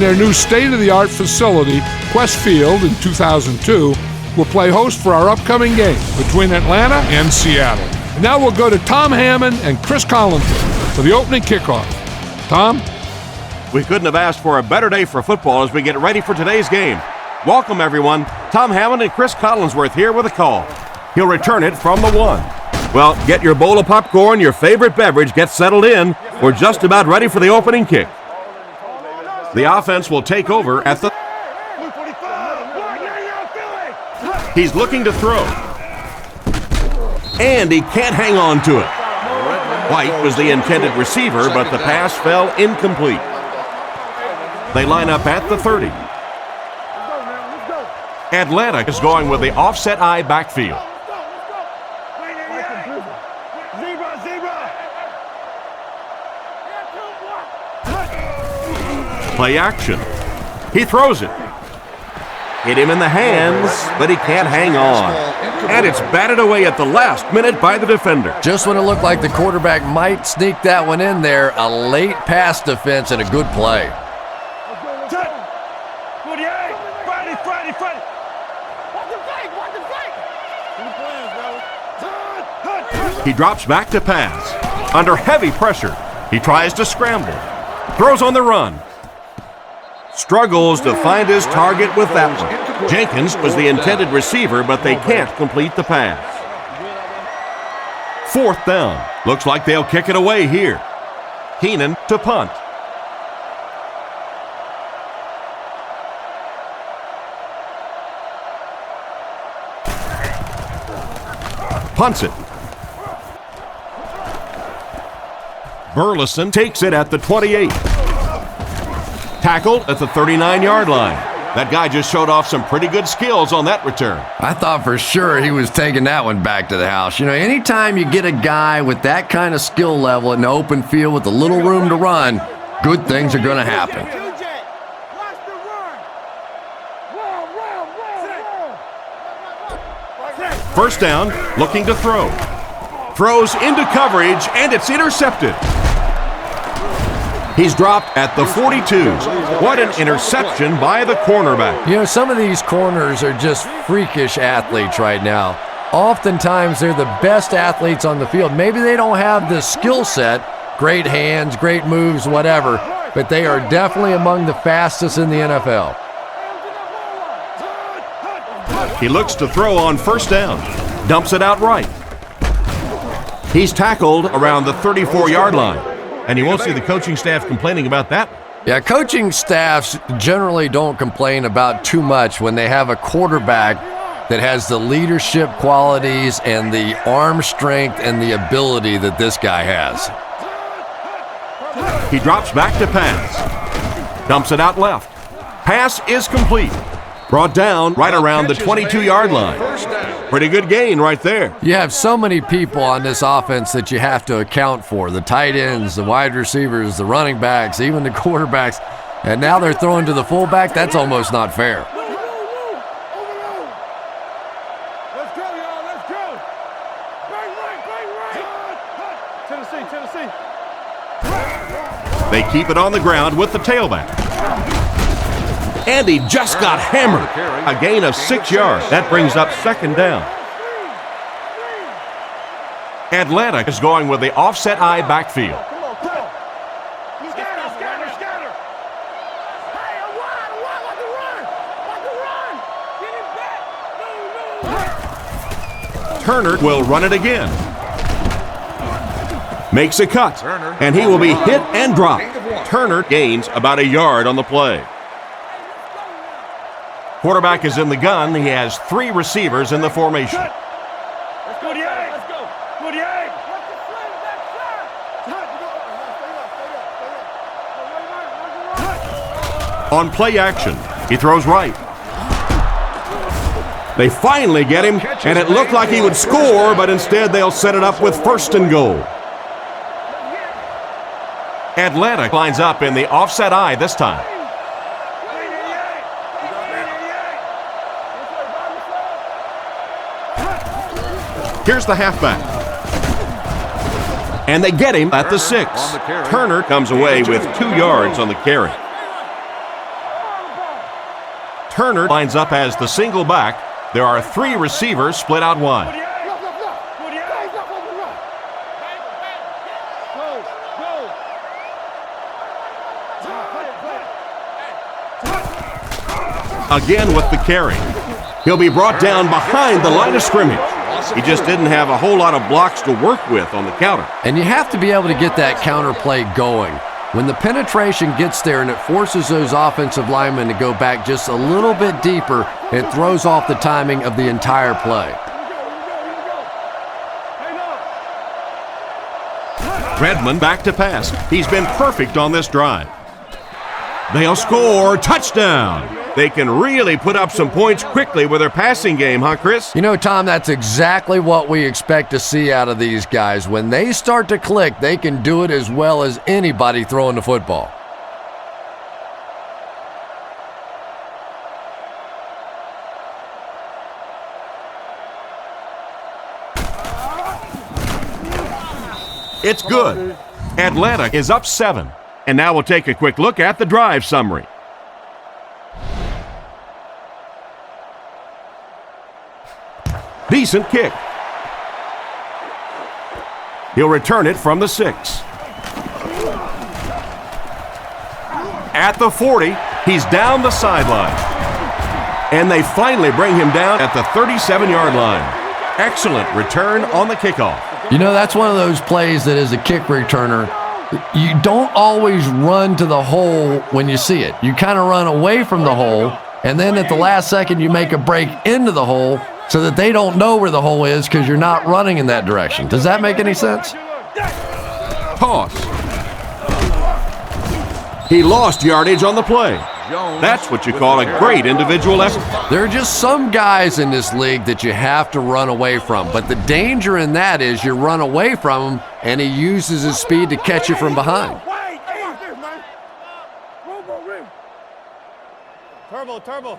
Their new state-of-the-art facility, Quest Field in 2002, will play host for our upcoming game between Atlanta and Seattle. And now we'll go to Tom Hammond and Chris Collinsworth for the opening kickoff. Tom? We couldn't have asked for a better day for football as we get ready for today's game. Welcome, everyone. Tom Hammond and Chris Collinsworth here with a call. He'll return it from the 1. Well, get your bowl of popcorn, your favorite beverage, get settled in. We're just about ready for the opening kick. The offense will take over at the... He's looking to throw. And he can't hang on to it. White was the intended receiver, but the pass fell incomplete. They line up at the 30. Atlanta is going with the offset eye backfield. Play action. He throws it. Hit him in the hands, but he can't hang on. And it's batted away at the last minute by the defender. Just when it looked like the quarterback might sneak that one in there, a late pass defense and a good play. He drops back to pass. Under heavy pressure, he tries to scramble. Throws on the run. Struggles to find his target with that one. Jenkins was the intended receiver, but they can't complete the pass. 4th down. Looks like they'll kick it away here. Keenan to punt. Punts it. Burleson takes it at the 28. Tackled at the 39-yard line. That guy just showed off some pretty good skills on that return. I thought for sure he was taking that one back to the house. You know, anytime you get a guy with that kind of skill level in the open field with a little room to run, good things are going to happen. First down, looking to throw. Throws into coverage, and it's intercepted. He's dropped at the 42. What an interception by the cornerback. You know, some of these corners are just freakish athletes right now. Oftentimes, they're the best athletes on the field. Maybe they don't have the skill set, great hands, great moves, whatever, but they are definitely among the fastest in the NFL. He looks to throw on first down. Dumps it out right. He's tackled around the 34-yard line. And you won't see the coaching staff complaining about that. Yeah, coaching staffs generally don't complain about too much when they have a quarterback that has the leadership qualities and the arm strength and the ability that this guy has. He drops back to pass. Dumps it out left. Pass is complete. Brought down right around the 22-yard line. Pretty good gain right there. You have so many people on this offense that you have to account for. The tight ends, the wide receivers, the running backs, even the quarterbacks. And now they're throwing to the fullback. That's almost not fair. Let's go, y'all. Let's go. Bang right. Tennessee. They keep it on the ground with the tailback. And he just got hammered. A gain of 6 yards. That brings up second down. Atlanta is going with the offset eye backfield. Turner will run it again. Makes a cut. And he will be hit and dropped. Turner gains about a yard on the play. Quarterback is in the gun. He has 3 receivers in the formation. Let's go, Diag. Let's go. Go, Diag. On play action, he throws right. They finally get him, and it looked like he would score, but instead they'll set it up with 1st and goal. Atlanta lines up in the offset eye this time. Here's the halfback. And they get him at the 6. Turner comes away with 2 yards on the carry. Turner lines up as the single back. There are 3 receivers split out wide. Again with the carry. He'll be brought down behind the line of scrimmage. He just didn't have a whole lot of blocks to work with on the counter. And you have to be able to get that counter play going. When the penetration gets there and it forces those offensive linemen to go back just a little bit deeper, it throws off the timing of the entire play. Redmond back to pass. He's been perfect on this drive. They'll score. Touchdown. They can really put up some points quickly with their passing game, huh, Chris? You know, Tom, that's exactly what we expect to see out of these guys. When they start to click, they can do it as well as anybody throwing the football. It's good. Atlanta is up 7. And now we'll take a quick look at the drive summary. Decent kick. He'll return it from the 6. At the 40, he's down the sideline. And they finally bring him down at the 37-yard line. Excellent return on the kickoff. You know, that's one of those plays that as a kick returner, you don't always run to the hole when you see it. You kind of run away from the hole, and then at the last second you make a break into the hole so that they don't know where the hole is because you're not running in that direction. Does that make any sense? Toss. He lost yardage on the play. That's what you call a great individual effort. There are just some guys in this league that you have to run away from, but the danger in that is you run away from him and he uses his speed to catch you from behind. Turbo.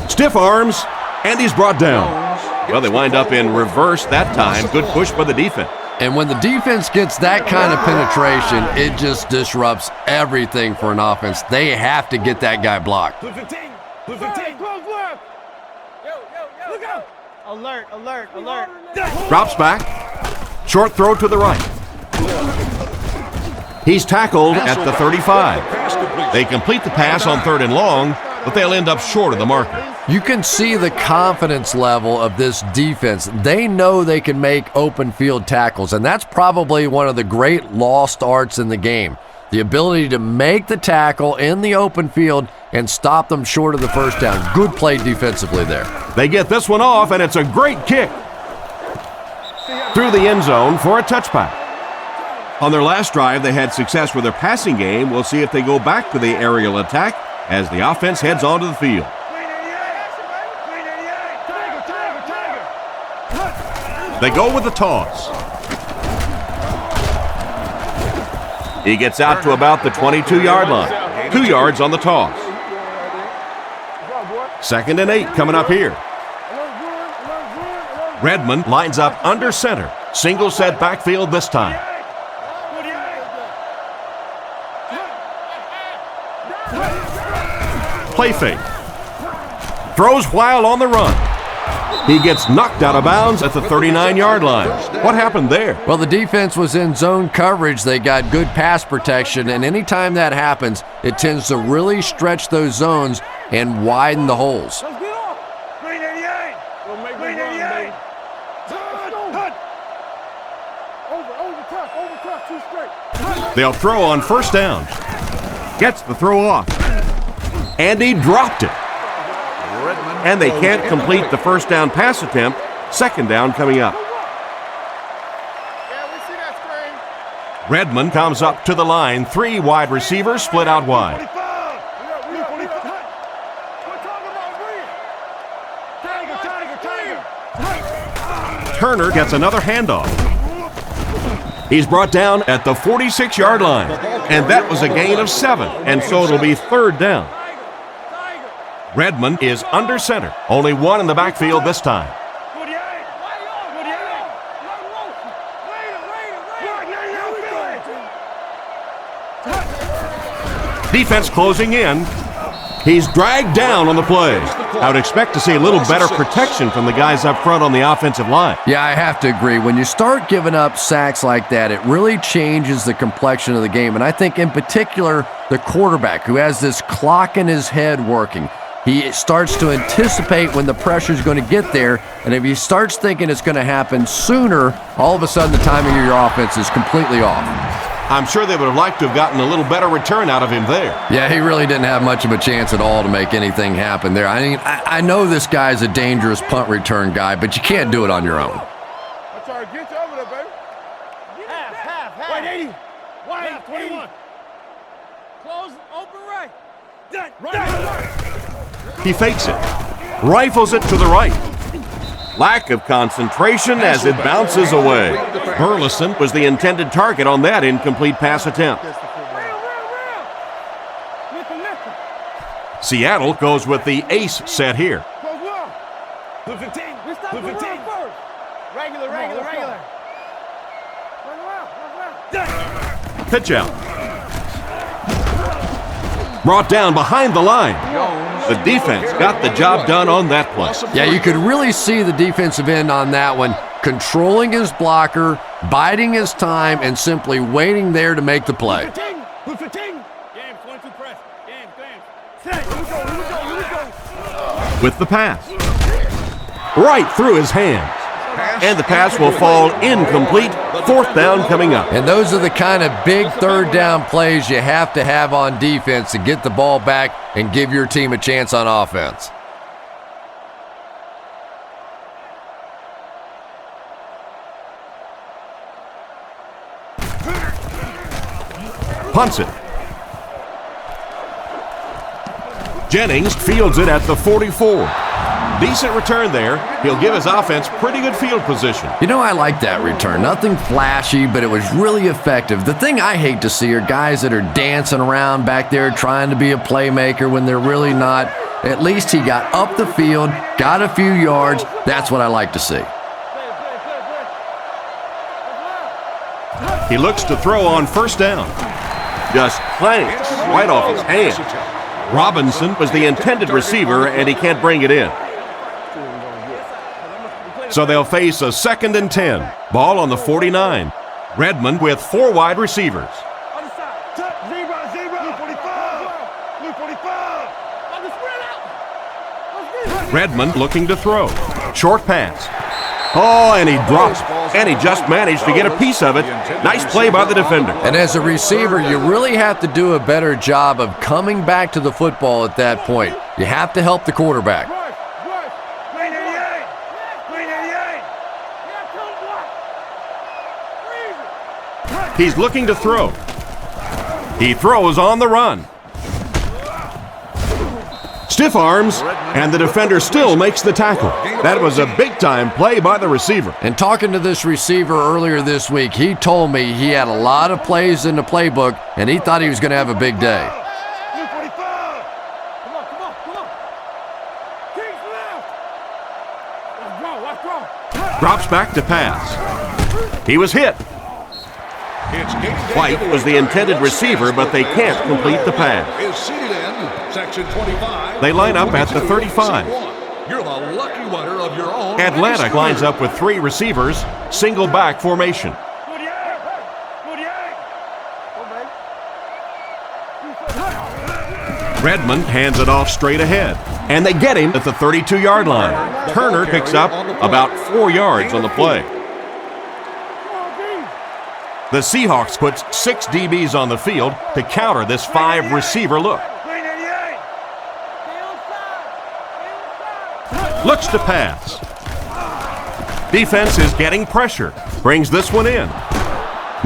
Stiff arms, and he's brought down. Well, they wind up in reverse that time. Good push by the defense. And when the defense gets that kind of penetration, it just disrupts everything for an offense. They have to get that guy blocked. Blue 15. Close left. Look out. Alert. Drops back. Short throw to the right. He's tackled at the 35. They complete the pass on 3rd and long, but they'll end up short of the marker. You can see the confidence level of this defense. They know they can make open field tackles, and that's probably one of the great lost arts in the game. The ability to make the tackle in the open field and stop them short of the first down. Good play defensively there. They get this one off, and it's a great kick. Through the end zone for a touchback. On their last drive, they had success with their passing game. We'll see if they go back to the aerial attack as the offense heads onto the field. They go with the toss. He gets out to about the 22-yard line. 2 yards on the toss. 2nd and 8 coming up here. Redmond lines up under center. Single set backfield this time. Play fake. Throws while on the run. He gets knocked out of bounds at the 39-yard line. What happened there? Well, the defense was in zone coverage. They got good pass protection, and anytime that happens, it tends to really stretch those zones and widen the holes. Let's get off. Green 88. Green 88. Over tough, 2 straight. They'll throw on 1st down. Gets the throw off. And he dropped it. And they can't complete the 1st down pass attempt. 2nd down coming up. Redmond comes up to the line. 3 wide receivers split out wide. Turner gets another handoff. He's brought down at the 46-yard line. And that was a gain of 7. And so it'll be 3rd down. Redmond is under center. Only 1 in the backfield this time. Defense closing in. He's dragged down on the play. I would expect to see a little better protection from the guys up front on the offensive line. Yeah, I have to agree. When you start giving up sacks like that, it really changes the complexion of the game. And I think in particular, the quarterback who has this clock in his head working, he starts to anticipate when the pressure is going to get there. And if he starts thinking it's going to happen sooner, all of a sudden the timing of your offense is completely off. I'm sure they would have liked to have gotten a little better return out of him there. Yeah, he really didn't have much of a chance at all to make anything happen there. I mean, I know this guy's a dangerous punt return guy, but you can't do it on your own. I'm trying to get you over there, baby. Half. Wait, 80. Wide, 21. Close, open right. Right. He fakes it. Rifles it to the right. Lack of concentration as it bounces away. Burleson was the intended target on that incomplete pass attempt. Seattle goes with the ace set here. Blue 15. Blue 15. Regular. Pitch out. Brought down behind the line. The defense got the job done on that play. Yeah, you could really see the defensive end on that one, controlling his blocker, biding his time, and simply waiting there to make the play. Blue 15. Game, 22 press. Game. With the pass. Right through his hands. And the pass will fall incomplete. Fourth down coming up. And those are the kind of big third down plays you have to have on defense to get the ball back and give your team a chance on offense. Punts it. Jennings fields it at the 44. Decent return there. He'll give his offense pretty good field position. You know, I like that return. Nothing flashy, but it was really effective. The thing I hate to see are guys that are dancing around back there trying to be a playmaker when they're really not. At least he got up the field, got a few yards. That's what I like to see. He looks to throw on first down. Just clanks right off his hand. Robinson was the intended receiver, and he can't bring it in. So they'll face a 2nd and 10. Ball on the 49. Redmond with 4 wide receivers. Redmond looking to throw. Short pass. Oh, and he drops. And he just managed to get a piece of it. Nice play by the defender. And as a receiver, you really have to do a better job of coming back to the football at that point. You have to help the quarterback. He's looking to throw. He throws on the run. Stiff arms, and the defender still makes the tackle. That was a big-time play by the receiver. And talking to this receiver earlier this week, he told me he had a lot of plays in the playbook, and he thought he was going to have a big day. Drops back to pass. He was hit. White was the intended receiver, but they can't complete the pass. They line up at the 35. Atlanta lines up with 3 receivers, single back formation. Redmond hands it off straight ahead, and they get him at the 32-yard line. Turner picks up about 4 yards on the play. The Seahawks put 6 DBs on the field to counter this 5-receiver look. Looks to pass. Defense is getting pressure. Brings this one in.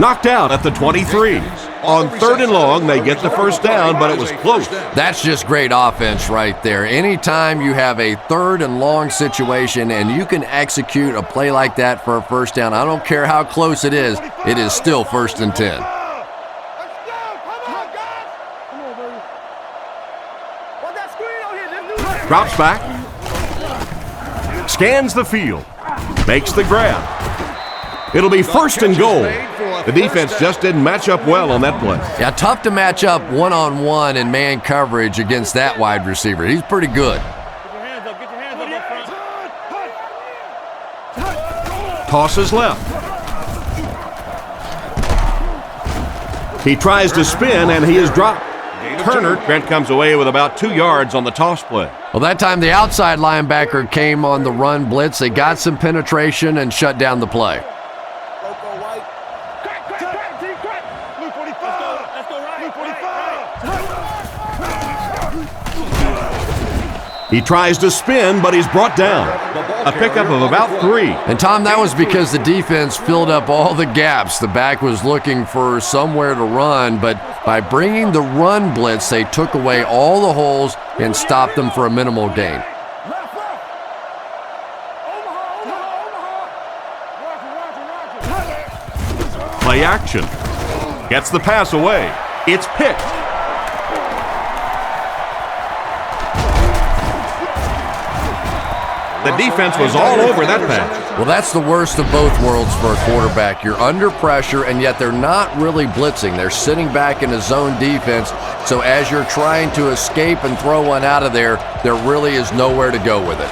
Knocked out at the 23. On 3rd and long, they get the first down, but it was close. That's just great offense right there. Anytime you have a 3rd and long situation and you can execute a play like that for a first down, I don't care how close it is still 1st and 10. Drops back. Scans the field. Makes the grab. It'll be 1st and goal. The defense just didn't match up well on that play. Yeah, tough to match up one-on-one in man coverage against that wide receiver. He's pretty good. Get your hands up front. Tosses left. He tries to spin, and he is dropped. Trent comes away with about 2 yards on the toss play. Well, that time the outside linebacker came on the run blitz. They got some penetration and shut down the play. He tries to spin, but he's brought down. A pickup of about 3. And Tom, that was because the defense filled up all the gaps. The back was looking for somewhere to run, but by bringing the run blitz, they took away all the holes and stopped them for a minimal gain. Play action. Gets the pass away. It's picked. The defense was all over that pass. Well, that's the worst of both worlds for a quarterback. You're under pressure, and yet they're not really blitzing. They're sitting back in a zone defense, so as you're trying to escape and throw one out of there, there really is nowhere to go with it.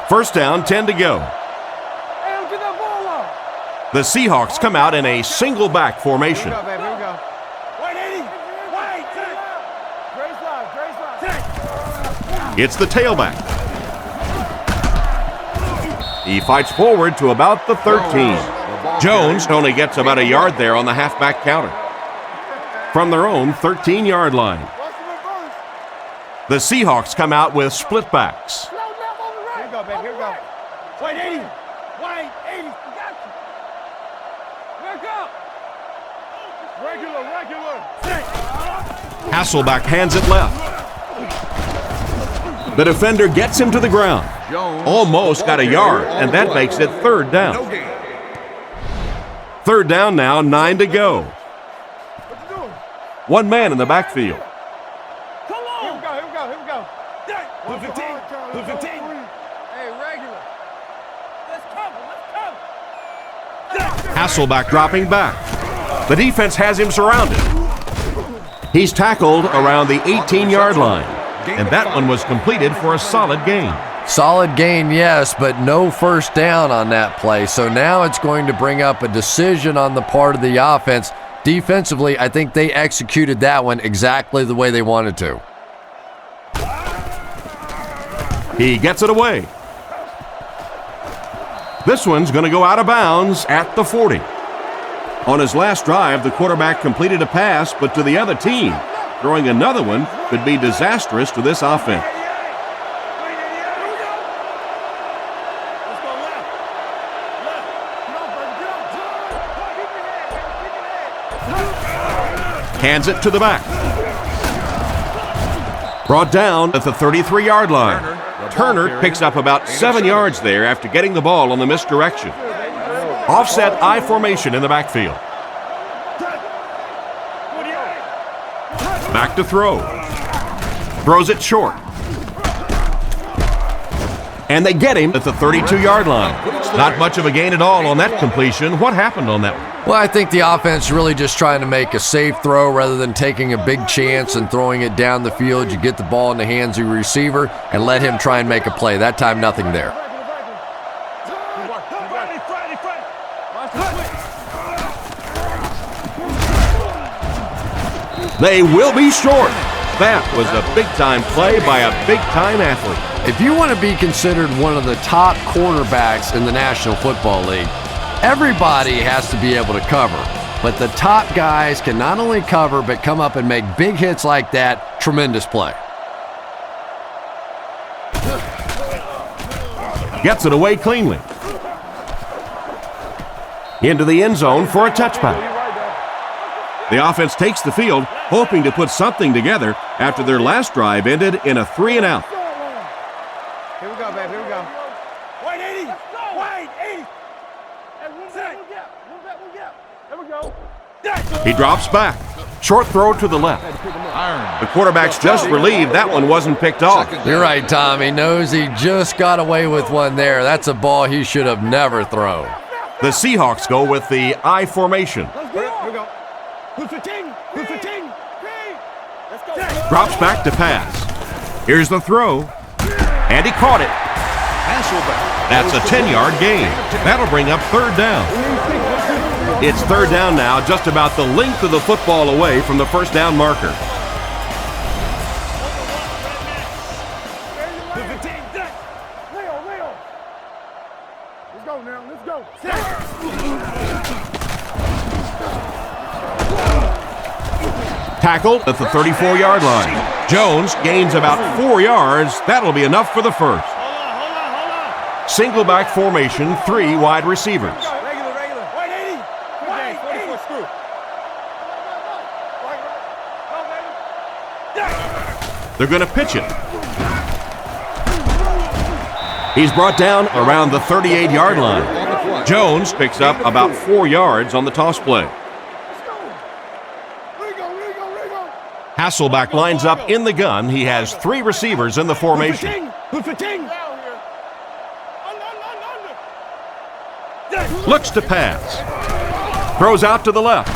First down, 10 to go. The Seahawks come out in a single back formation. Here we go. White 80. White. It's the tailback. He fights forward to about the 13. Jones only gets about a yard there on the halfback counter. From their own 13-yard line. The Seahawks come out with split backs. Here we go, baby. Here we go. White 80. White 80. Regular. Hasselback hands it left. The defender gets him to the ground. Almost got a yard, and that makes it third down. Third down now, 9 to go. One man in the backfield. Come on. Here we go. Blue 15. Hey, regular. Let's cover. Hasselback dropping back. The defense has him surrounded. He's tackled around the 18-yard line, and that one was completed for a solid gain. Solid gain, yes, but no first down on that play. So now it's going to bring up a decision on the part of the offense. Defensively, I think they executed that one exactly the way they wanted to. He gets it away. This one's going to go out of bounds at the 40. On his last drive, the quarterback completed a pass, but to the other team. Throwing another one could be disastrous to this offense. Hands it to the back. Brought down at the 33-yard line. Turner picks up about 7 yards there after getting the ball on the misdirection. Offset I formation in the backfield. Back to throw. Throws it short. And they get him at the 32-yard line. Not much of a gain at all on that completion. What happened on that one? Well, I think the offense really just trying to make a safe throw rather than taking a big chance and throwing it down the field. You get the ball in the hands of your receiver and let him try and make a play. That time, nothing there. They will be short. That was a big-time play by a big-time athlete. If you want to be considered one of the top quarterbacks in the National Football League, everybody has to be able to cover. But the top guys can not only cover, but come up and make big hits like that. Tremendous play. Gets it away cleanly. Into the end zone for a touchback. The offense takes the field, hoping to put something together after their last drive ended in a 3-and-out. Here we go, baby. Here we go. White 80. White 80. Hey, one gap. There we go. He drops back. Short throw to the left. The quarterback's just relieved that one wasn't picked off. You're right, Tom. He knows he just got away with one there. That's a ball he should have never thrown. The Seahawks go with the I formation. Drops back to pass. Here's the throw. And he caught it. That's a 10-yard gain. That'll bring up third down. It's third down now, just about the length of the football away from the first down marker. Let's go now. Let's go. Tackled at the 34-yard line. Jones gains about 4 yards. That'll be enough for the first. Single back formation, 3 wide receivers. Regular. White 80. 44 screw. They're going to pitch it. He's brought down around the 38-yard line. Jones picks up about 4 yards on the toss play. Hasselback lines up in the gun. He has 3 receivers in the formation. Looks to pass. Throws out to the left.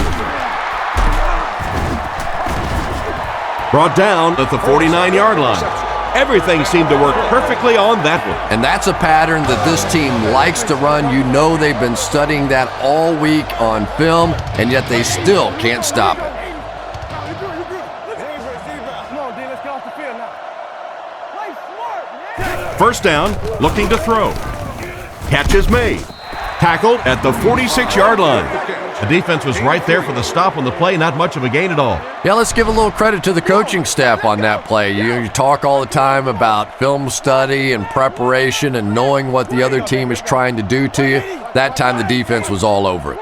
Brought down at the 49-yard line. Everything seemed to work perfectly on that one. And that's a pattern that this team likes to run. You know they've been studying that all week on film, and yet they still can't stop it. First down, looking to throw. Catch is made. Tackled at the 46-yard line. The defense was right there for the stop on the play, not much of a gain at all. Yeah, let's give a little credit to the coaching staff on that play. You talk all the time about film study and preparation and knowing what the other team is trying to do to you. That time the defense was all over it.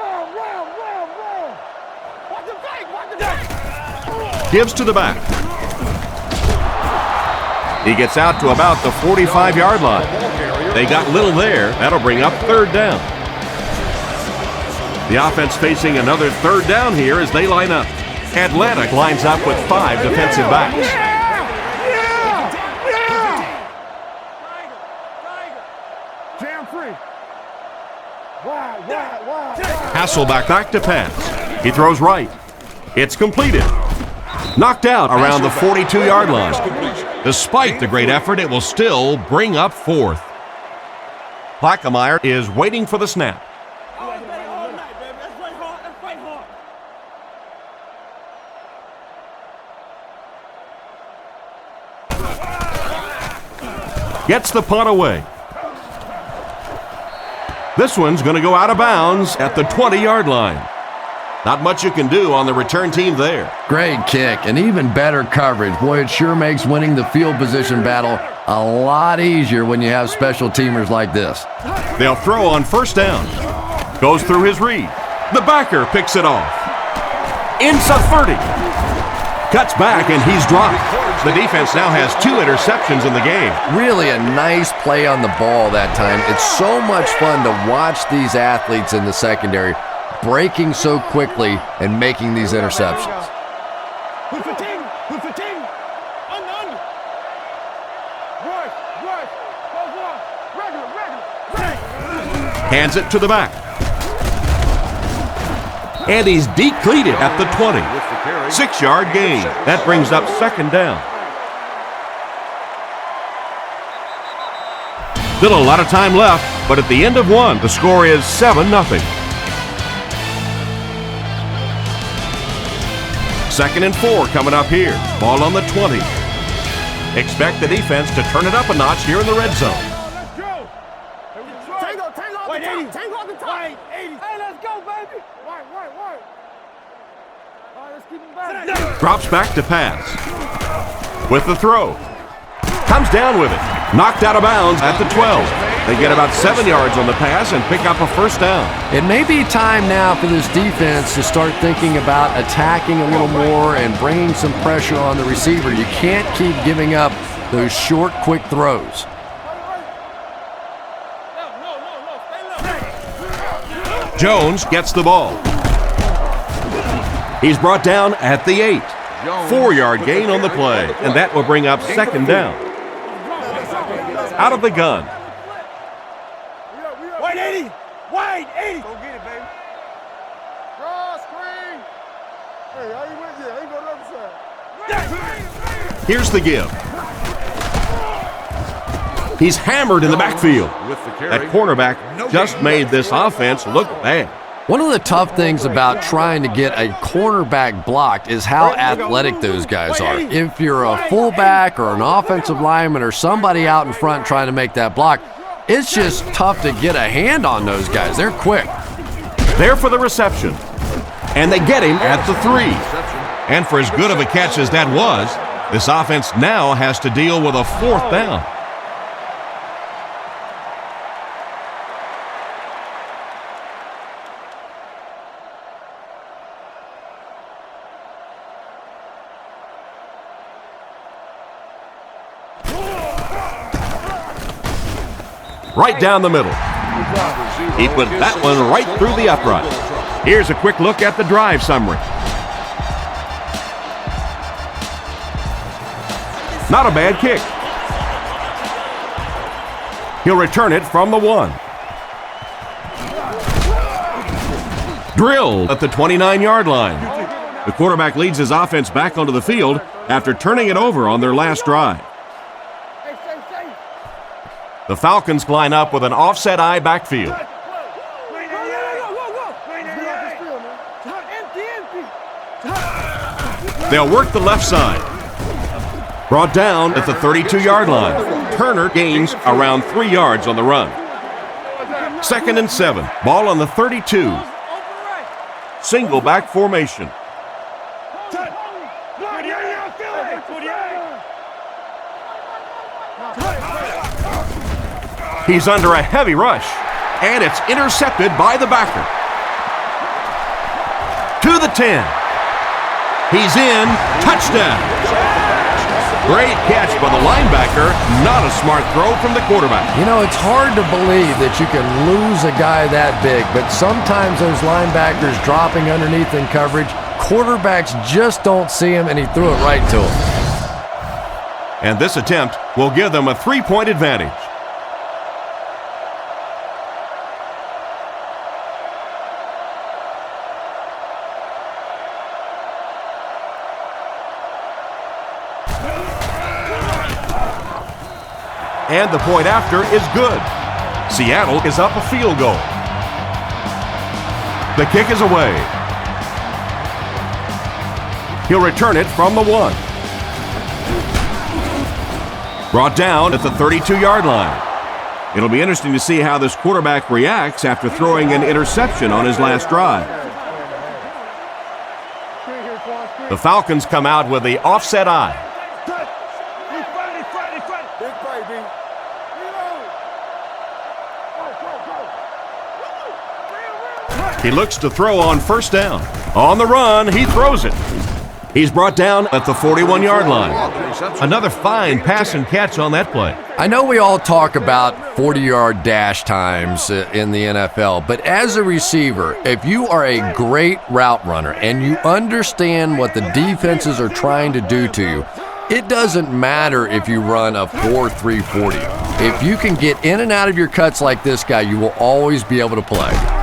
Gives to the back. He gets out to about the 45-yard line. They got little there. That'll bring up third down. The offense facing another third down here as they line up. Atlanta lines up with 5 defensive backs. Jam free. Hasselback back to pass. He throws right. It's completed. Knocked out around the 42-yard line. Despite the great effort, it will still bring up fourth. Plackemire is waiting for the snap. Gets the punt away. This one's going to go out of bounds at the 20-yard line. Not much you can do on the return team there. Great kick and even better coverage. Boy, it sure makes winning the field position battle a lot easier when you have special teamers like this. They'll throw on first down. Goes through his read. The backer picks it off. Inside 30. Cuts back and he's dropped. The defense now has 2 interceptions in the game. Really a nice play on the ball that time. It's so much fun to watch these athletes in the secondary breaking so quickly and making these interceptions. Hands it to the back. And he's decleated at the 20. 6-yard gain. That brings up second down. Still a lot of time left, but at the end of one, the score is 7-0. Second and 4 coming up here. Ball on the 20. Expect the defense to turn it up a notch here in the red zone. Let's go. Tango off the top. 80. Hey, let's go, baby. White. All right, let's keep him back. Drops back to pass. With the throw. Comes down with it. Knocked out of bounds at the 12. They get about 7 yards on the pass and pick up a first down. It may be time now for this defense to start thinking about attacking a little more and bringing some pressure on the receiver. You can't keep giving up those short, quick throws. Jones gets the ball. He's brought down at the 8. 4-yard gain on the play, and that will bring up second down. Out of the gun. Wait, 80! Wait, 80! Go get it, baby. Draw screen. Hey, how you with you? Ain't go to the other side. Here's the give. He's hammered in the backfield. That cornerback just made this offense look bad. One of the tough things about trying to get a cornerback blocked is how athletic those guys are. If you're a fullback or an offensive lineman or somebody out in front trying to make that block, it's just tough to get a hand on those guys. They're quick. There for the reception. And they get him at the 3. And for as good of a catch as that was, this offense now has to deal with a 4th down. Right down the middle. He put that one right through the upright. Here's a quick look at the drive summary. Not a bad kick. He'll return it from the 1. Drilled at the 29-yard line. The quarterback leads his offense back onto the field after turning it over on their last drive. The Falcons line up with an offset eye backfield. They'll work the left side. Brought down at the 32-yard line. Turner gains around 3 yards on the run. 2nd and 7. Ball on the 32. Single back formation. He's under a heavy rush, and it's intercepted by the backer. To the 10. He's in. Touchdown. Great catch by the linebacker. Not a smart throw from the quarterback. You know, it's hard to believe that you can lose a guy that big, but sometimes those linebackers dropping underneath in coverage, quarterbacks just don't see him, and he threw it right to him. And this attempt will give them a 3-point advantage. And the point after is good. Seattle is up a field goal. The kick is away. He'll return it from the 1. Brought down at the 32-yard line. It'll be interesting to see how this quarterback reacts after throwing an interception on his last drive. The Falcons come out with the offset eye. He looks to throw on 1st down. On the run, he throws it. He's brought down at the 41-yard line. Another fine pass and catch on that play. I know we all talk about 40-yard dash times in the NFL, but as a receiver, if you are a great route runner and you understand what the defenses are trying to do to you, it doesn't matter if you run a 4.3 40. If you can get in and out of your cuts like this guy, you will always be able to play.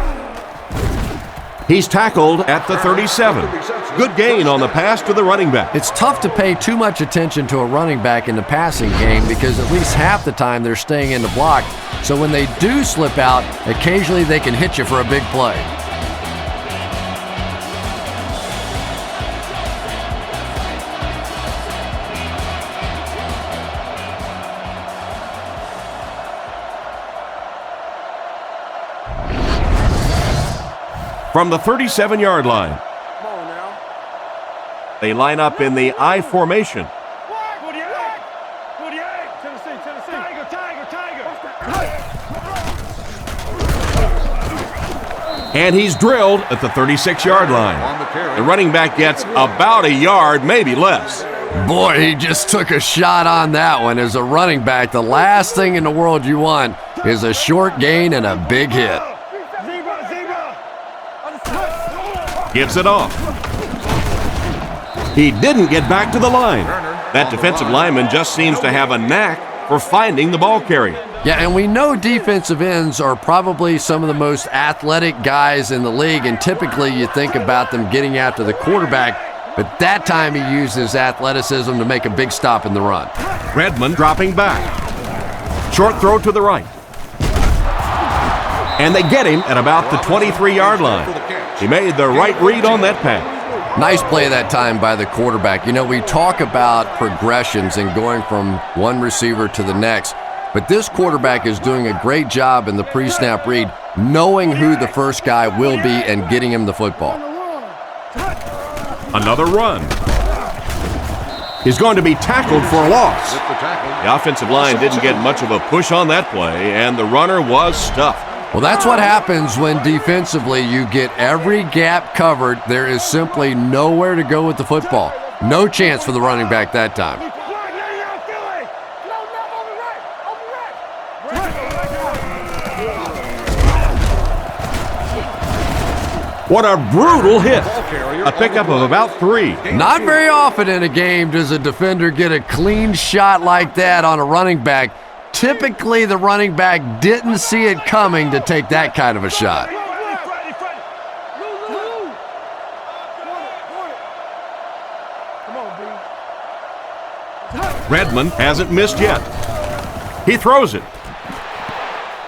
He's tackled at the 37. Good gain on the pass to the running back. It's tough to pay too much attention to a running back in the passing game because at least half the time they're staying in the block. So when they do slip out, occasionally they can hit you for a big play. From the 37-yard line. They line up in the I formation. And he's drilled at the 36-yard line. The running back gets about a yard, maybe less. Boy, he just took a shot on that one. As a running back, the last thing in the world you want is a short gain and a big hit. Gives it off. He didn't get back to the line. That defensive lineman just seems to have a knack for finding the ball carrier. Yeah, and we know defensive ends are probably some of the most athletic guys in the league, and typically you think about them getting after the quarterback, but that time he used his athleticism to make a big stop in the run. Redmond dropping back. Short throw to the right. And they get him at about the 23-yard line. He made the right read on that pass. Nice play that time by the quarterback. You know, we talk about progressions and going from one receiver to the next, but this quarterback is doing a great job in the pre-snap read, knowing who the first guy will be and getting him the football. Another run. He's going to be tackled for a loss. The offensive line didn't get much of a push on that play, and the runner was stuffed. Well, that's what happens when defensively you get every gap covered. There is simply nowhere to go with the football. No chance for the running back that time. What a brutal hit. A pickup of about 3. Not very often in a game does a defender get a clean shot like that on a running back. Typically, the running back didn't see it coming to take that kind of a shot. Redmond hasn't missed yet. He throws it.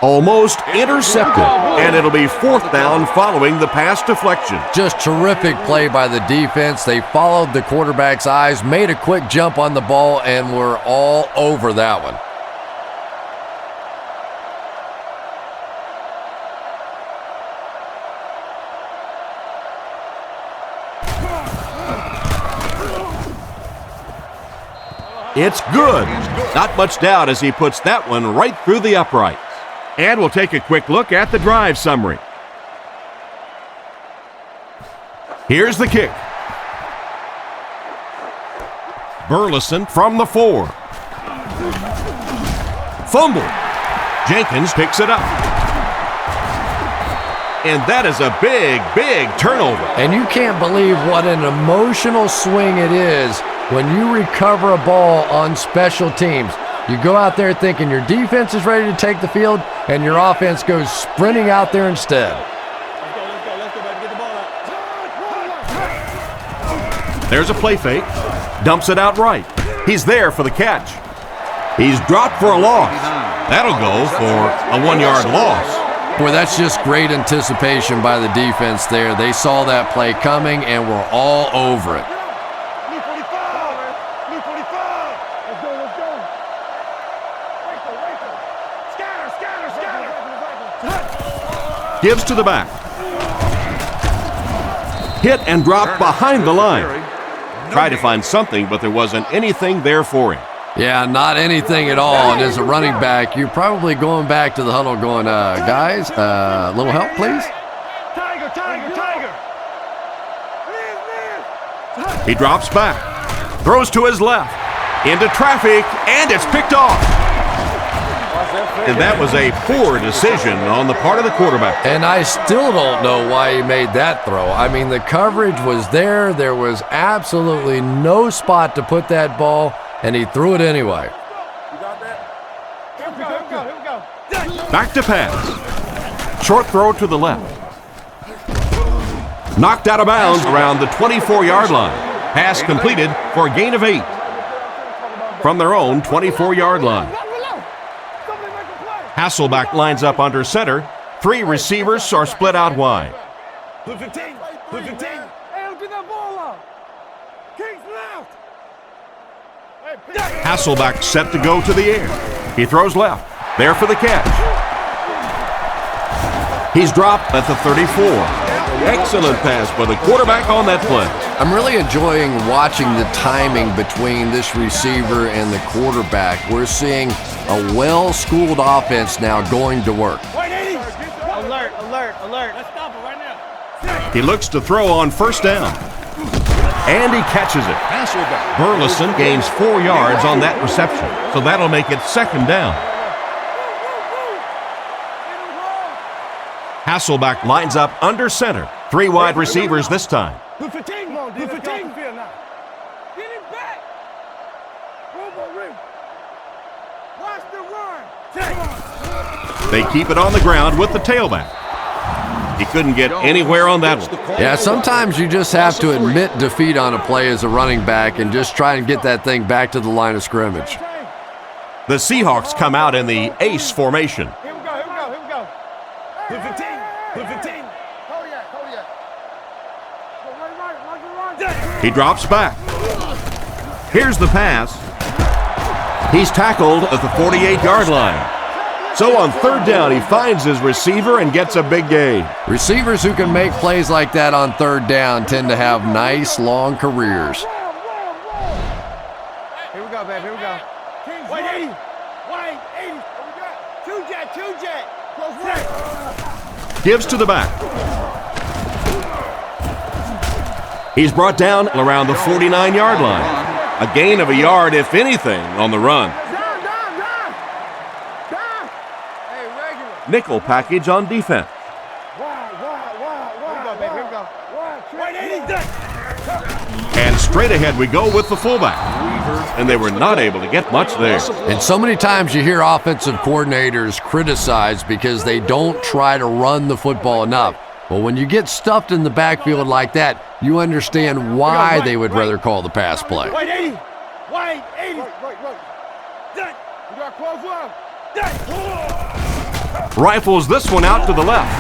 Almost intercepted, and it'll be 4th down following the pass deflection. Just terrific play by the defense. They followed the quarterback's eyes, made a quick jump on the ball, and were all over that one. It's good. Not much doubt as he puts that one right through the uprights. And we'll take a quick look at the drive summary. Here's the kick. Burleson from the 4. Fumble. Jenkins picks it up. And that is a big, big turnover. And you can't believe what an emotional swing it is when you recover a ball on special teams. You go out there thinking your defense is ready to take the field, and your offense goes sprinting out there instead. There's a play fake. Dumps it out right. He's there for the catch. He's dropped for a loss. That'll go for a 1-yard loss. Boy, that's just great anticipation by the defense there. They saw that play coming and were all over it. Gives to the back. Hit and drop behind the line. Tried to find something, but there wasn't anything there for him. Yeah, not anything at all. And as a running back, you're probably going back to the huddle going, guys, a little help, please? Tiger, tiger, tiger. He drops back. Throws to his left. Into traffic, and it's picked off. And that was a poor decision on the part of the quarterback. And I still don't know why he made that throw. I mean, the coverage was there. There was absolutely no spot to put that ball, and he threw it anyway. You got that? Here we go. Back to pass. Short throw to the left. Knocked out of bounds around the 24-yard line. Pass completed for a gain of 8. From their own 24-yard line. Hasselback lines up under center. 3 receivers are split out wide. Blue 15. Blue 15. Hey, don't get that ball out. Kings left. Hasselback set to go to the air. He throws left. There for the catch. He's dropped at the 34. Excellent pass by the quarterback on that play. I'm really enjoying watching the timing between this receiver and the quarterback. We're seeing a well-schooled offense now going to work. Alert, alert, alert. Let's stop it right now. He looks to throw on first down. And he catches it. Burleson gains 4 yards on that reception, so that'll make it second down. Hasselback lines up under center. 3 wide receivers this time. Blue 15. Blue 15. They keep it on the ground with the tailback. He couldn't get anywhere on that one. Yeah, sometimes you just have to admit defeat on a play as a running back and just try and get that thing back to the line of scrimmage. The Seahawks come out in the ace formation. Here we go. Blue 15. He drops back. Here's the pass. He's tackled at the 48-yard line. So on third down, he finds his receiver and gets a big gain. Receivers who can make plays like that on third down tend to have nice, long careers. Here we go, babe. Here we go. White 80. Two jet. Close right. Gives to the back. He's brought down around the 49-yard line. A gain of a yard, if anything, on the run. Nickel package on defense. And straight ahead we go with the fullback. And they were not able to get much there. And so many times you hear offensive coordinators criticized because they don't try to run the football enough. Well, when you get stuffed in the backfield like that, you understand why they would rather call the pass play. White 80. We got close up. Rifles this one out to the left.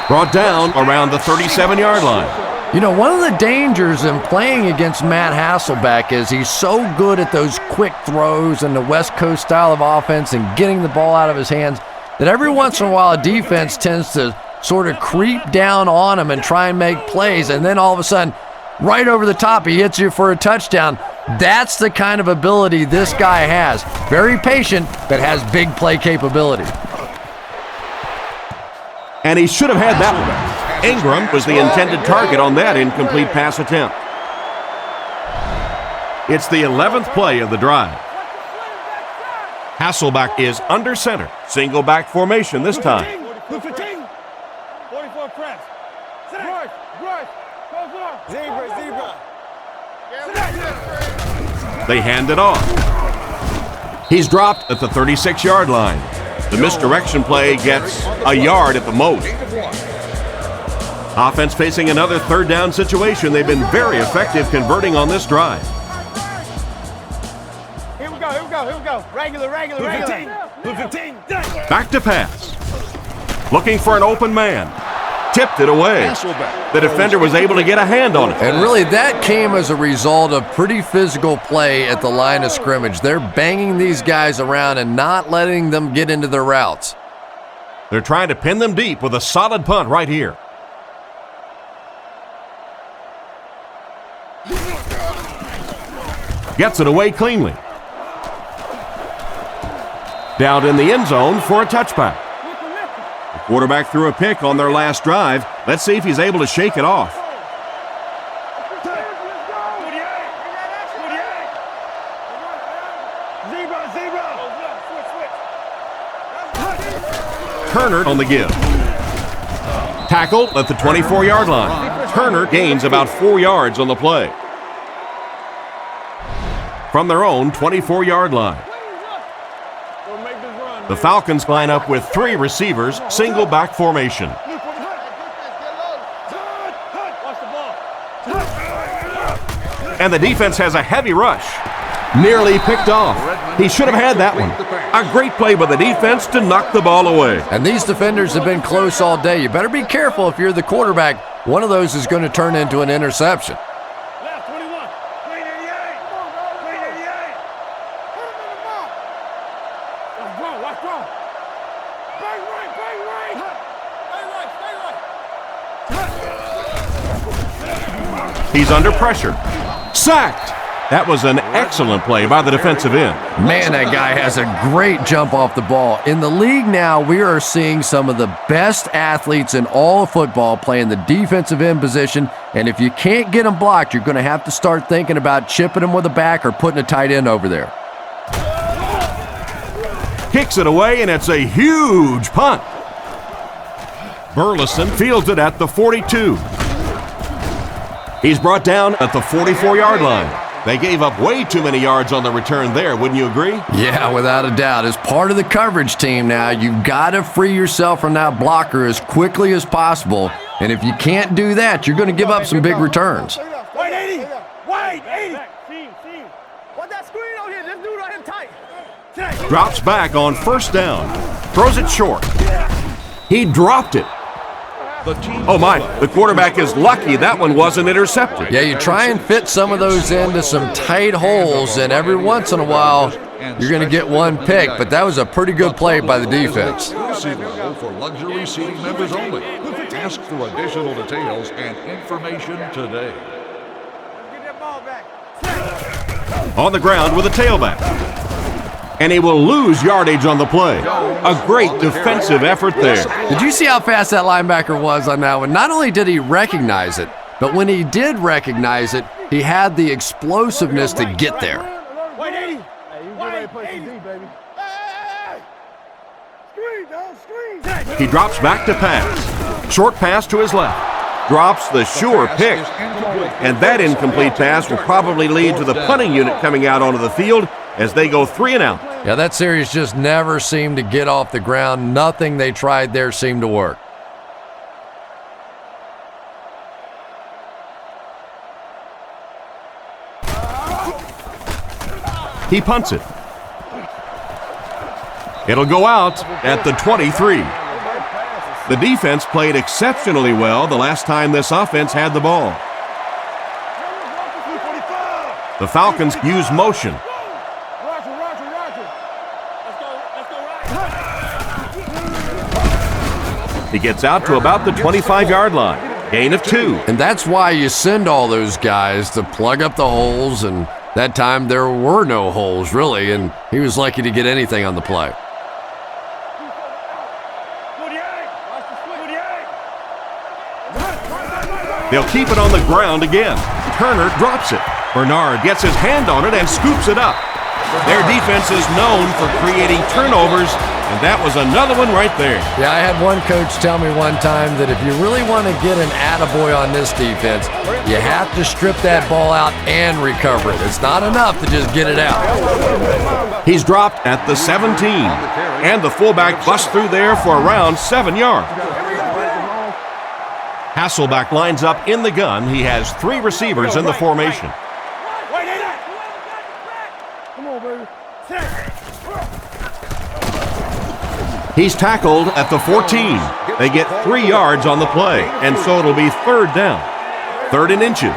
Brought down around the 37-yard line. You know, one of the dangers in playing against Matt Hasselbeck is he's so good at those quick throws and the West Coast style of offense and getting the ball out of his hands that every once in a while a defense tends to sort of creep down on him and try and make plays, and then all of a sudden, right over the top, he hits you for a touchdown. That's the kind of ability this guy has. Very patient, but has big play capability. And he should have had that one. Ingram was the intended target on that incomplete pass attempt. It's the 11th play of the drive. Hasselbeck is under center. Single back formation this time. 44 press. Rush. Zebra. They hand it off. He's dropped at the 36-yard line. The misdirection play gets a yard at the most. Offense facing another third down situation. They've been very effective converting on this drive. Here we go. Regular. Blue 15. Back to pass. Looking for an open man. Tipped it away. The defender was able to get a hand on it. And really, that came as a result of pretty physical play at the line of scrimmage. They're banging these guys around and not letting them get into their routes. They're trying to pin them deep with a solid punt right here. Gets it away cleanly. Down in the end zone for a touchback. The quarterback threw a pick on their last drive. Let's see if he's able to shake it off. Turner on the give. Tackle at the 24-yard line. Turner gains about 4 yards on the play. From their own 24-yard line. The Falcons line up with 3 receivers, single back formation. And the defense has a heavy rush. Nearly picked off. He should have had that one. A great play by the defense to knock the ball away. And these defenders have been close all day. You better be careful if you're the quarterback. One of those is going to turn into an interception. Left 21. 388. 388. Let's go. Bang right. He's under pressure. Sacked. That was an excellent play by the defensive end. Man, that guy has a great jump off the ball. In the league now, we are seeing some of the best athletes in all of football playing the defensive end position, and if you can't get them blocked, you're going to have to start thinking about chipping them with a back or putting a tight end over there. Kicks it away, and it's a huge punt. Burleson fields it at the 42. He's brought down at the 44-yard line. They gave up way too many yards on the return there, wouldn't you agree? Yeah, without a doubt. As part of the coverage team now, you've got to free yourself from that blocker as quickly as possible. And if you can't do that, you're going to give up some big returns. Wait, 80! Wait, 80! What that screen on here? This dude right here tight. Drops back on first down. Throws it short. He dropped it. Oh my, the quarterback is lucky that one wasn't intercepted. Yeah, you try and fit some of those into some tight holes, and every once in a while, you're going to get one pick, but that was a pretty good play by the defense. For luxury seating members only. Ask for additional details and information today. Get that ball back. On the ground with a tailback. And he will lose yardage on the play. A great defensive effort there. Did you see how fast that linebacker was on that one? Not only did he recognize it, but when he did recognize it, he had the explosiveness to get there. Wait, 80! Hey, you get ready to play some D, baby. Hey! Screen, dog, screen! He drops back to pass. Short pass to his left. Drops the sure pick. And that incomplete pass will probably lead to the punting unit coming out onto the field as they go 3 and out. Yeah, that series just never seemed to get off the ground. Nothing they tried there seemed to work. He punts it. It'll go out at the 23. The defense played exceptionally well the last time this offense had the ball. The Falcons use motion. He gets out to about the 25-yard line. Gain of 2. And that's why you send all those guys to plug up the holes, and that time there were no holes, really, and he was lucky to get anything on the play. They'll keep it on the ground again. Turner drops it. Bernard gets his hand on it and scoops it up. Their defense is known for creating turnovers, and that was another one right there. Yeah, I had one coach tell me one time that if you really want to get an attaboy on this defense, you have to strip that ball out and recover it. It's not enough to just get it out. He's dropped at the 17, and the fullback busts through there for around 7 yards. Hasselback lines up in the gun. He has 3 receivers in the formation. He's tackled at the 14. They get 3 yards on the play, and so it'll be 3rd down. 3rd and inches.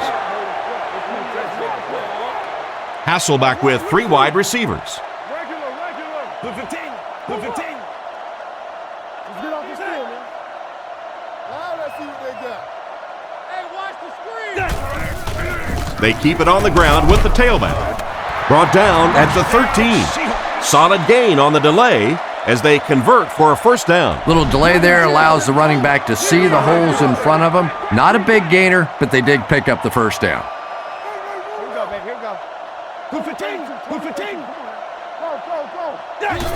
Hasselback with 3 wide receivers. They keep it on the ground with the tailback. Brought down at the 13. Solid gain on the delay as they convert for a 1st down. Little delay there allows the running back to see the holes in front of him. Not a big gainer, but they did pick up the 1st down. Here we go, baby. Here we go. Who 15? Who 15?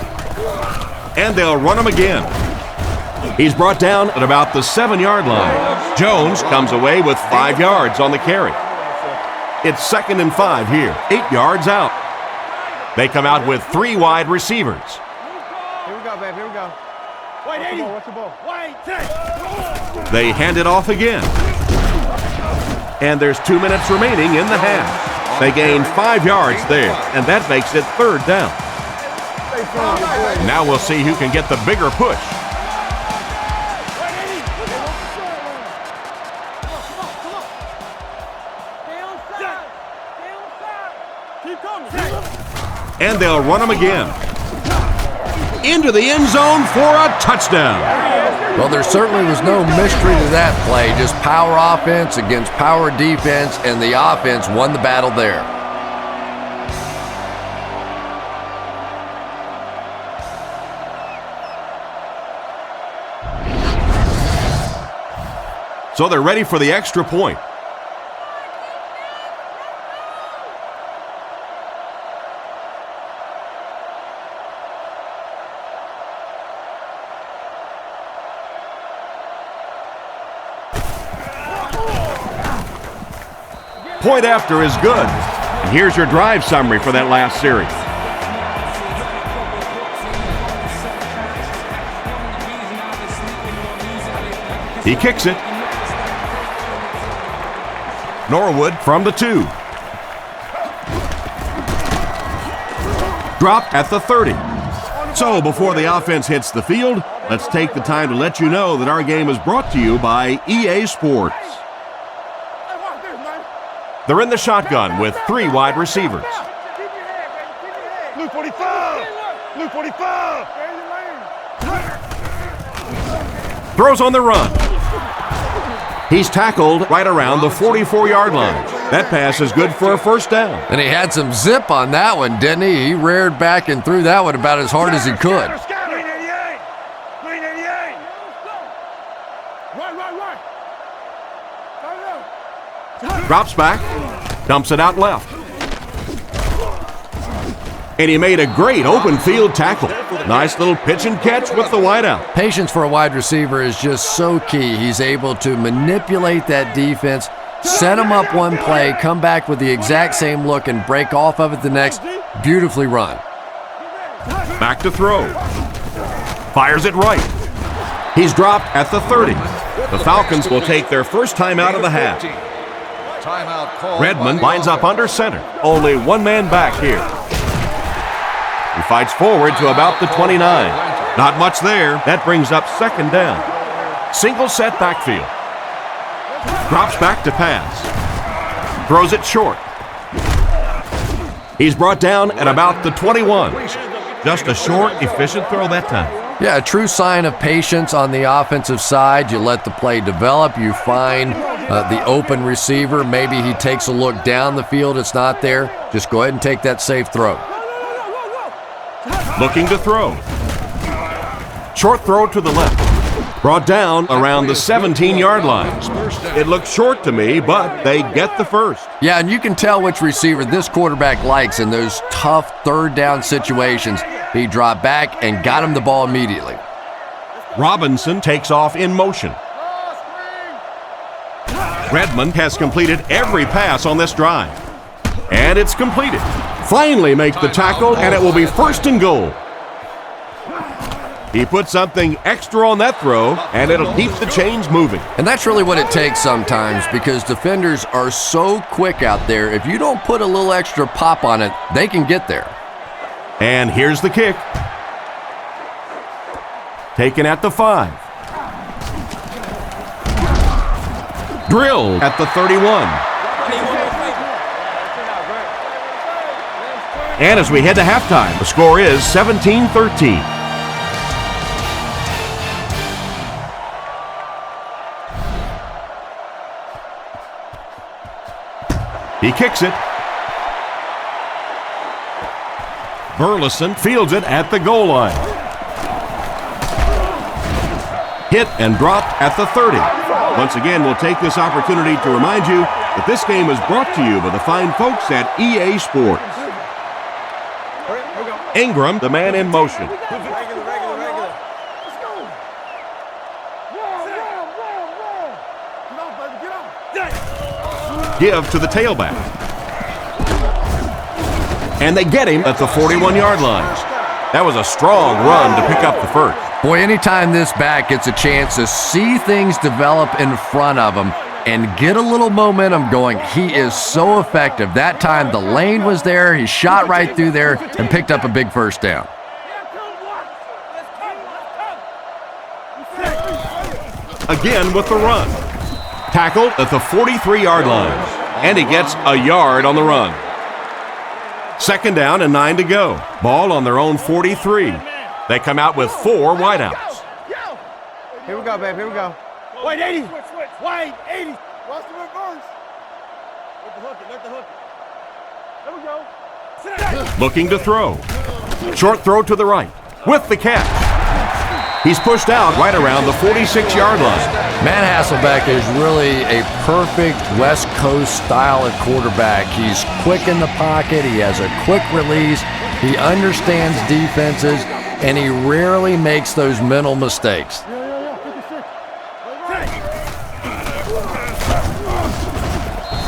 Go. And they'll run him again. He's brought down at about the 7-yard line. Jones comes away with 5 yards on the carry. It's 2nd and 5 here, 8 yards out. They come out with 3 wide receivers. Here we go, baby. Here we go. Wait, 80. What's the ball? Wait, 10. They hand it off again. And there's 2 minutes remaining in the half. They gain 5 yards there, and that makes it 3rd down. Now we'll see who can get the bigger push. And they'll run him again. Into the end zone for a touchdown. Well, there certainly was no mystery to that play. Just power offense against power defense, and the offense won the battle there. So they're ready for the extra point. Point after is good. here's your drive summary for that last series. He kicks it. Norwood from the 2. Dropped at the 30. So before the offense hits the field, let's take the time to let you know that our game is brought to you by EA Sports. They're in the shotgun with 3 wide receivers. Blue 45! Blue 45! Throws on the run. He's tackled right around the 44-yard line. That pass is good for a first down. And he had some zip on that one, didn't he? He reared back and threw that one about as hard as he could. Green 88! Green 88! Right. Drops back, dumps it out left. And he made a great open field tackle. Nice little pitch and catch with the wideout. Patience for a wide receiver is just so key. He's able to manipulate that defense, set him up one play, come back with the exact same look, and break off of it the next. Beautifully run. Back to throw. Fires it right. He's dropped at the 30. The Falcons will take their first time out of the half. Timeout call. Redmond lines up under center. Only one man back here. He fights forward to about the 29. Not much there. That brings up second down. Single set backfield. Drops back to pass. Throws it short. He's brought down at about the 21. Just a short, efficient throw that time. Yeah, a true sign of patience on the offensive side. You let the play develop. You find the open receiver. Maybe he takes a look down the field. It's not there. Just go ahead and take that safe throw. Looking to throw. Short throw to the left. Brought down around the 17-yard line. It looked short to me, but they get the first. Yeah, and you can tell which receiver this quarterback likes in those tough third down situations. He dropped back and got him the ball immediately. Robinson takes off in motion. Redmond has completed every pass on this drive. And it's completed. Finally make the tackle, and it will be first and goal. He put something extra on that throw, and it'll keep the chains moving. And that's really what it takes sometimes, because defenders are so quick out there. If you don't put a little extra pop on it, they can get there. And here's the kick. Taken at the 5. Drilled at the 31. And as we head to halftime, the score is 17-13. He kicks it. Burleson fields it at the goal line. Hit and dropped at the 30. Once again, we'll take this opportunity to remind you that this game is brought to you by the fine folks at EA Sports. Ingram, the man in motion. Give to the tailback. And they get him at the 41-yard line. That was a strong run to pick up the first. Boy, anytime this back gets a chance to see things develop in front of him and get a little momentum going, he is so effective. That time the lane was there, he shot right through there and picked up a big first down. Again with the run. Tackled at the 43-yard line. And he gets a yard on the run. Second down and 9 to go. Ball on their own 43. They come out with 4 wideouts. Here we go, babe. Here we go. Wait, 80. Wait, 80. Watch the reverse. Let the hook it. There we go. Looking to throw. Short throw to the right. With the catch. He's pushed out right around the 46-yard line. Matt Hasselbeck is really a perfect West Coast style of quarterback. He's quick in the pocket. He has a quick release. He understands defenses, and he rarely makes those mental mistakes.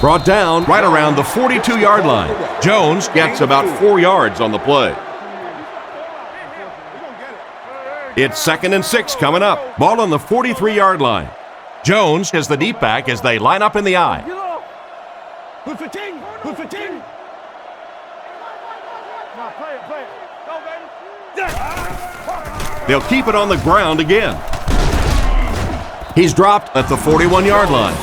Brought down right around the 42-yard line. Jones gets about 4 yards on the play. It's 2nd and 6 coming up. Ball on the 43-yard line. Jones is the deep back as they line up in the I. They'll keep it on the ground again. He's dropped at the 41-yard line.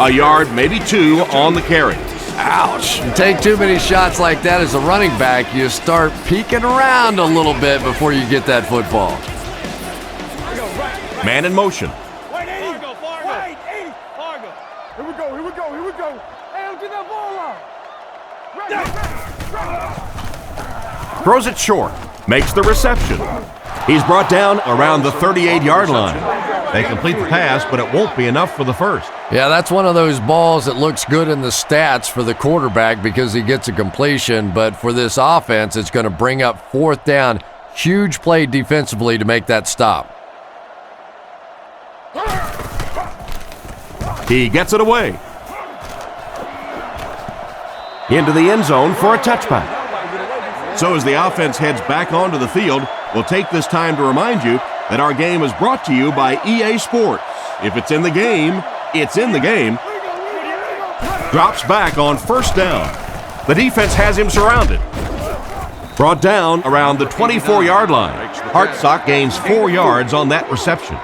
A yard, maybe 2 on the carry. Ouch. You take too many shots like that as a running back, you start peeking around a little bit before you get that football. Man in motion. Wait, 80. Wait, 80. Fargo. Here we go. Hey, don't get that ball out. Throws it short. Makes the reception. He's brought down around the 38-yard line. They complete the pass, but it won't be enough for the first. Yeah, that's one of those balls that looks good in the stats for the quarterback because he gets a completion, but for this offense, it's going to bring up 4th down. Huge play defensively to make that stop. He gets it away. Into the end zone for a touchback. So as the offense heads back onto the field, we'll take this time to remind you that our game is brought to you by EA Sports. If it's in the game, it's in the game. Drops back on 1st down. The defense has him surrounded. Brought down around the 24-yard line. Hartsock gains 4 yards on that reception.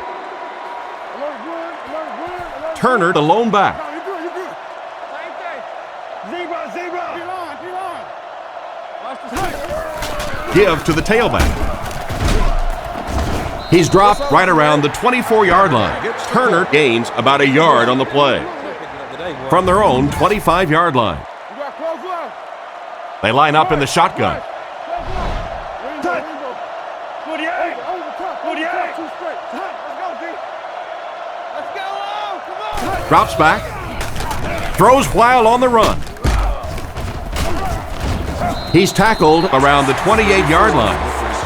Turner the lone back. Give to the tailback. He's dropped right around the 24-yard line. Turner gains about a yard on the play. From their own 25-yard line. They line up in the shotgun. Drops back. Throws while on the run. He's tackled around the 28-yard line.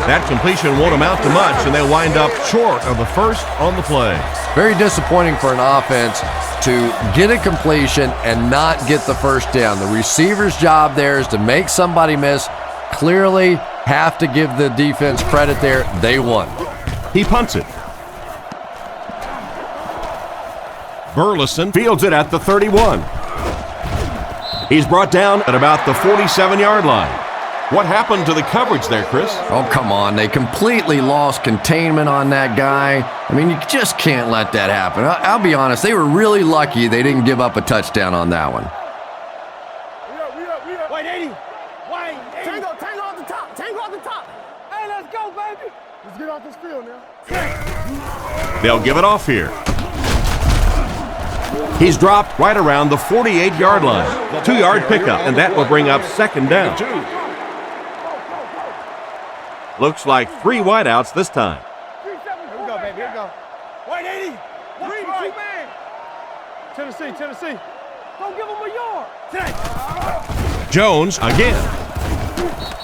That completion won't amount to much, and they'll wind up short of the first on the play. Very disappointing for an offense to get a completion and not get the first down. The receiver's job there is to make somebody miss. Clearly have to give the defense credit there. They won. He punts it. Burleson fields it at the 31. He's brought down at about the 47-yard line. What happened to the coverage there, Chris? Oh, come on. They completely lost containment on that guy. I mean, you just can't let that happen. I'll be honest. They were really lucky they didn't give up a touchdown on that one. We up. Wait, 80. Wait, 80. Tango off the top. Hey, let's go, baby. Let's get off this field now. They'll give it off here. He's dropped right around the 48-yard line. 2-yard pickup, and that will bring up 2nd down. Looks like 3 wideouts this time. Here we go, baby. Here we go. Wait, 80. Read right. Tennessee. Don't give him a yard. Jones again.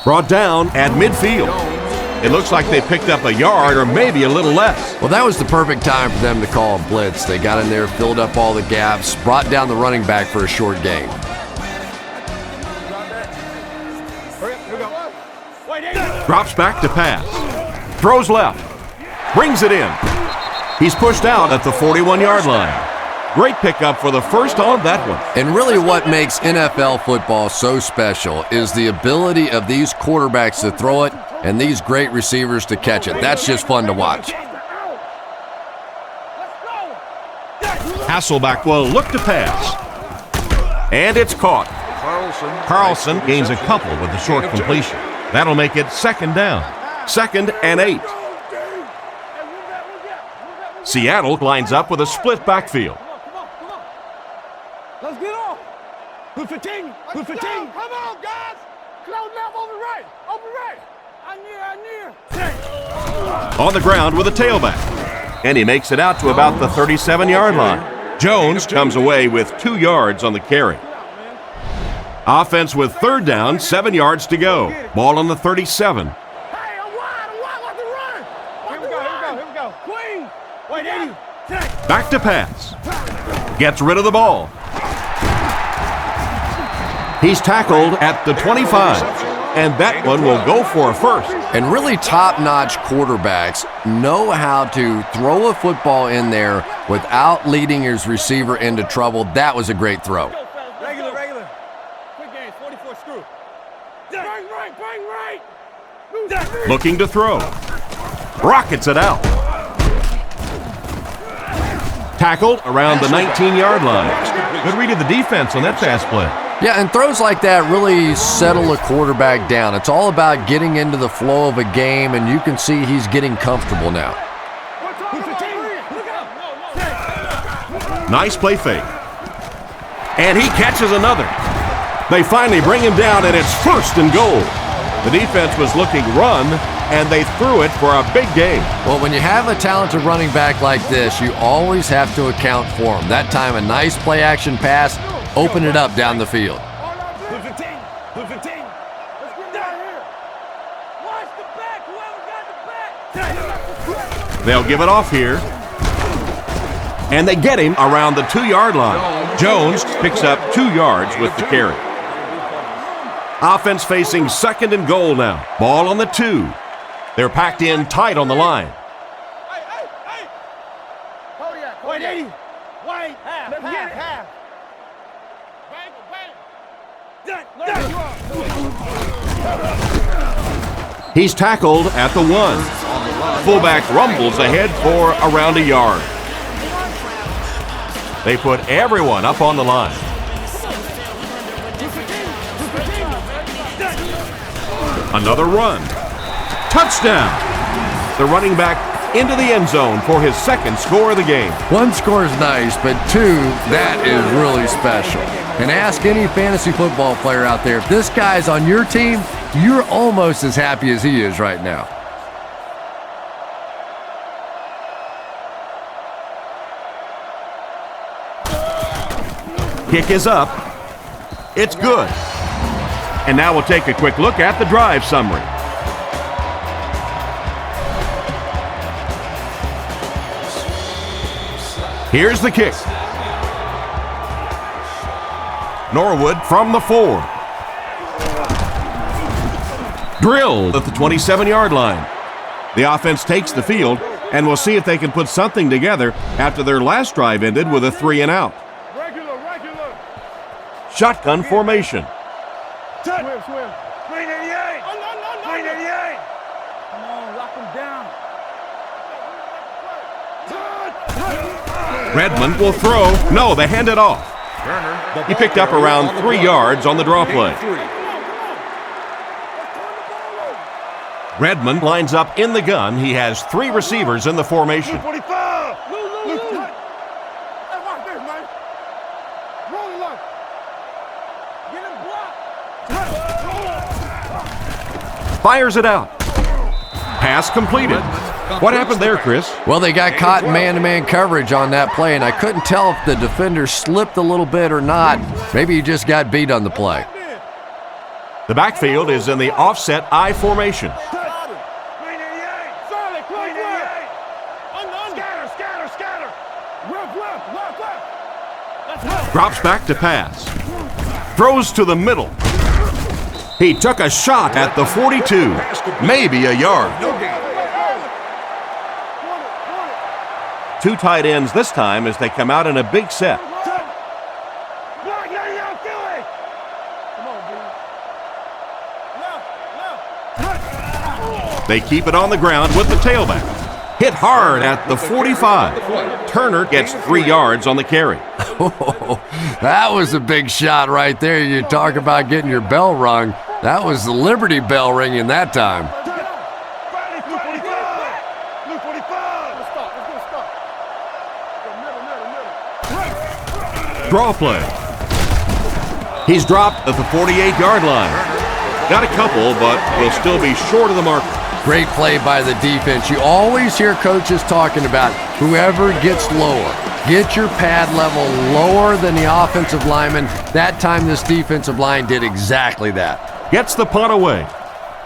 Brought down at midfield. It looks like they picked up a yard or maybe a little less. Well, that was the perfect time for them to call a blitz. They got in there, filled up all the gaps, brought down the running back for a short gain. Drops back to pass. Throws left. Brings it in. He's pushed out at the 41-yard line. Great pickup for the first on that one. And really what makes NFL football so special is the ability of these quarterbacks to throw it and these great receivers to catch it. That's just fun to watch. Hasselback will look to pass. And it's caught. Carlson gains a couple with the short completion. That'll make it 2nd down. 2nd and 8. Seattle lines up with a split backfield. Let's get off. Who's 15? Come on, guys. Close left, over right. I near. On the ground with a tailback. And he makes it out to about the 37-yard line. Jones comes away with 2 yards on the carry. Offense with 3rd down, 7 yards to go. Ball on the 37. Hey, I'm wide, let the run. Here we go. Queen. Wait, 80. Back to pass. Gets rid of the ball. He's tackled at the 25, and that one will go for a first. And really top-notch quarterbacks know how to throw a football in there without leading his receiver into trouble. That was a great throw. Regular. Quick game, 44 screw. Bang right. Looking to throw. Rockets it out. Tackled around the 19-yard line. Good read of the defense on that pass play. Yeah, and throws like that really settle a quarterback down. It's all about getting into the flow of a game, and you can see he's getting comfortable now. Nice play fake. And he catches another. They finally bring him down, and it's first and goal. The defense was looking run, and they threw it for a big gain. Well, when you have a talented running back like this, you always have to account for him. That time, a nice play-action pass, open it up down the field. Blue 15. Let's get down here. Watch the back. Whoever got the back. They'll give it off here. And they get him around the 2-yard line. Jones picks up 2 yards with the carry. Offense facing second and goal now. Ball on the 2. They're packed in tight on the line. Hey. Wait, 80. Wait, half. Bang. He's tackled at the 1. Fullback rumbles ahead for around a yard. They put everyone up on the line. Another run. Touchdown. The running back into the end zone for his second score of the game. 1 score is nice, but 2, that is really special. And ask any fantasy football player out there, if this guy's on your team, you're almost as happy as he is right now. Kick is up. It's good. And now we'll take a quick look at the drive summary. Here's the kick. Norwood from the 4. Drilled at the 27-yard line. The offense takes the field, and we'll see if they can put something together after their last drive ended with a 3-and-out. Regular. Shotgun formation. Swim. 388. 388. Come on, lock him down. Redmond will throw. No, they hand it off. He picked up around 3 yards on the draw play. Redmond lines up in the gun. He has 3 receivers in the formation. 45. Hey, watch this, man. Roll it up. Get him blocked. Fires it out. Pass completed. What happened there, Chris? Well, they got caught in man-to-man coverage on that play, and I couldn't tell if the defender slipped a little bit or not. Maybe he just got beat on the play. The backfield is in the offset I formation. 388. Solid. 388. Scatter. Left. Drops back to pass. Throws to the middle. He took a shot at the 42. Maybe a yard. 2 tight ends this time as they come out in a big set. They keep it on the ground with the tailback. Hit hard at the 45. Turner gets 3 yards on the carry. That was a big shot right there. You talk about getting your bell rung. That was the Liberty Bell ringing that time. Draw play. He's dropped at the 48-yard line. Got a couple, but will still be short of the marker. Great play by the defense. You always hear coaches talking about whoever gets lower. Get your pad level lower than the offensive lineman. That time this defensive line did exactly that. Gets the punt away.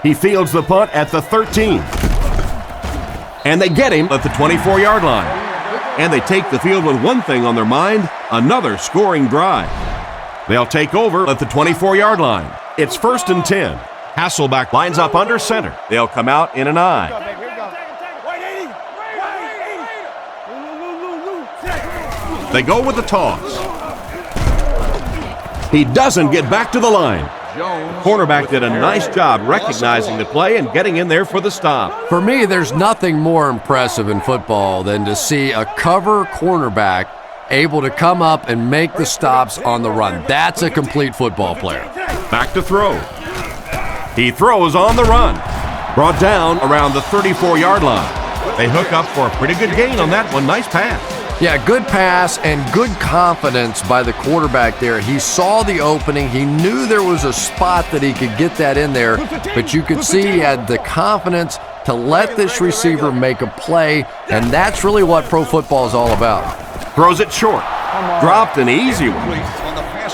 He fields the punt at the 13. And they get him at the 24-yard line. And they take the field with one thing on their mind, another scoring drive. They'll take over at the 24-yard line. It's 1st and 10. Hasselback lines up under center. They'll come out in an I. They go with the toss. He doesn't get back to the line. Cornerback did a nice job recognizing the play and getting in there for the stop. For me, there's nothing more impressive in football than to see a cover cornerback able to come up and make the stops on the run. That's a complete football player. Back to throw. He throws on the run. Brought down around the 34-yard line. They hook up for a pretty good gain on that one. Nice pass. Yeah, good pass and good confidence by the quarterback there. He saw the opening. He knew there was a spot that he could get that in there, but you could see he had the confidence to let this receiver make a play, and that's really what pro football is all about. Throws it short. Dropped an easy one.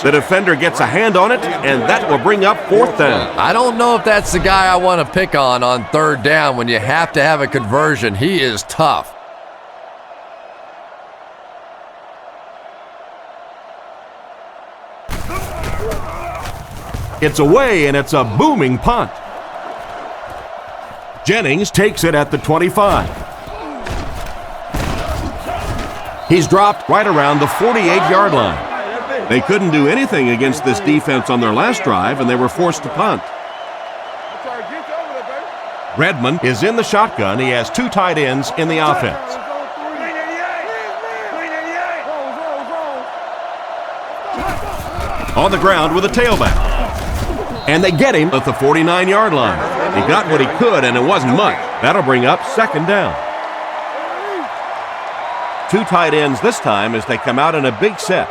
The defender gets a hand on it, and that will bring up 4th down. I don't know if that's the guy I want to pick on 3rd down when you have to have a conversion. He is tough. It's away, and it's a booming punt. Jennings takes it at the 25. He's dropped right around the 48-yard line. They couldn't do anything against this defense on their last drive, and they were forced to punt. Redmond is in the shotgun. He has 2 tight ends in the offense. On the ground with a tailback. And they get him at the 49-yard line. He got what he could, and it wasn't much. That'll bring up 2nd down. 2 tight ends this time as they come out in a big set.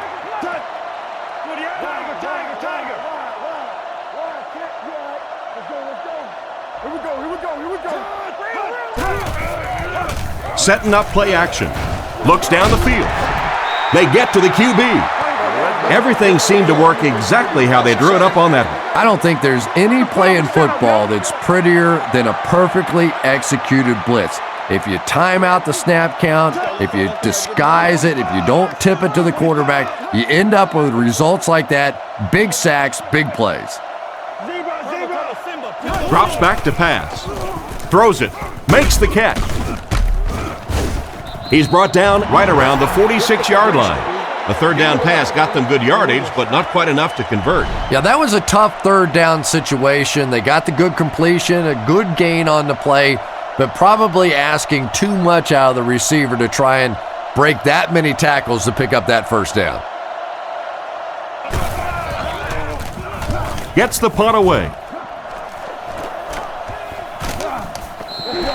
Setting up play action. Looks down the field. They get to the QB. Everything seemed to work exactly how they drew it up on that one. I don't think there's any play in football that's prettier than a perfectly executed blitz. If you time out the snap count, if you disguise it, if you don't tip it to the quarterback, you end up with results like that. Big sacks, big plays. Drops back to pass. Throws it. Makes the catch. He's brought down right around the 46-yard line. The 3rd down pass got them good yardage, but not quite enough to convert. Yeah, that was a tough 3rd down situation. They got the good completion, a good gain on the play, but probably asking too much out of the receiver to try and break that many tackles to pick up that 1st down. Gets the punt away.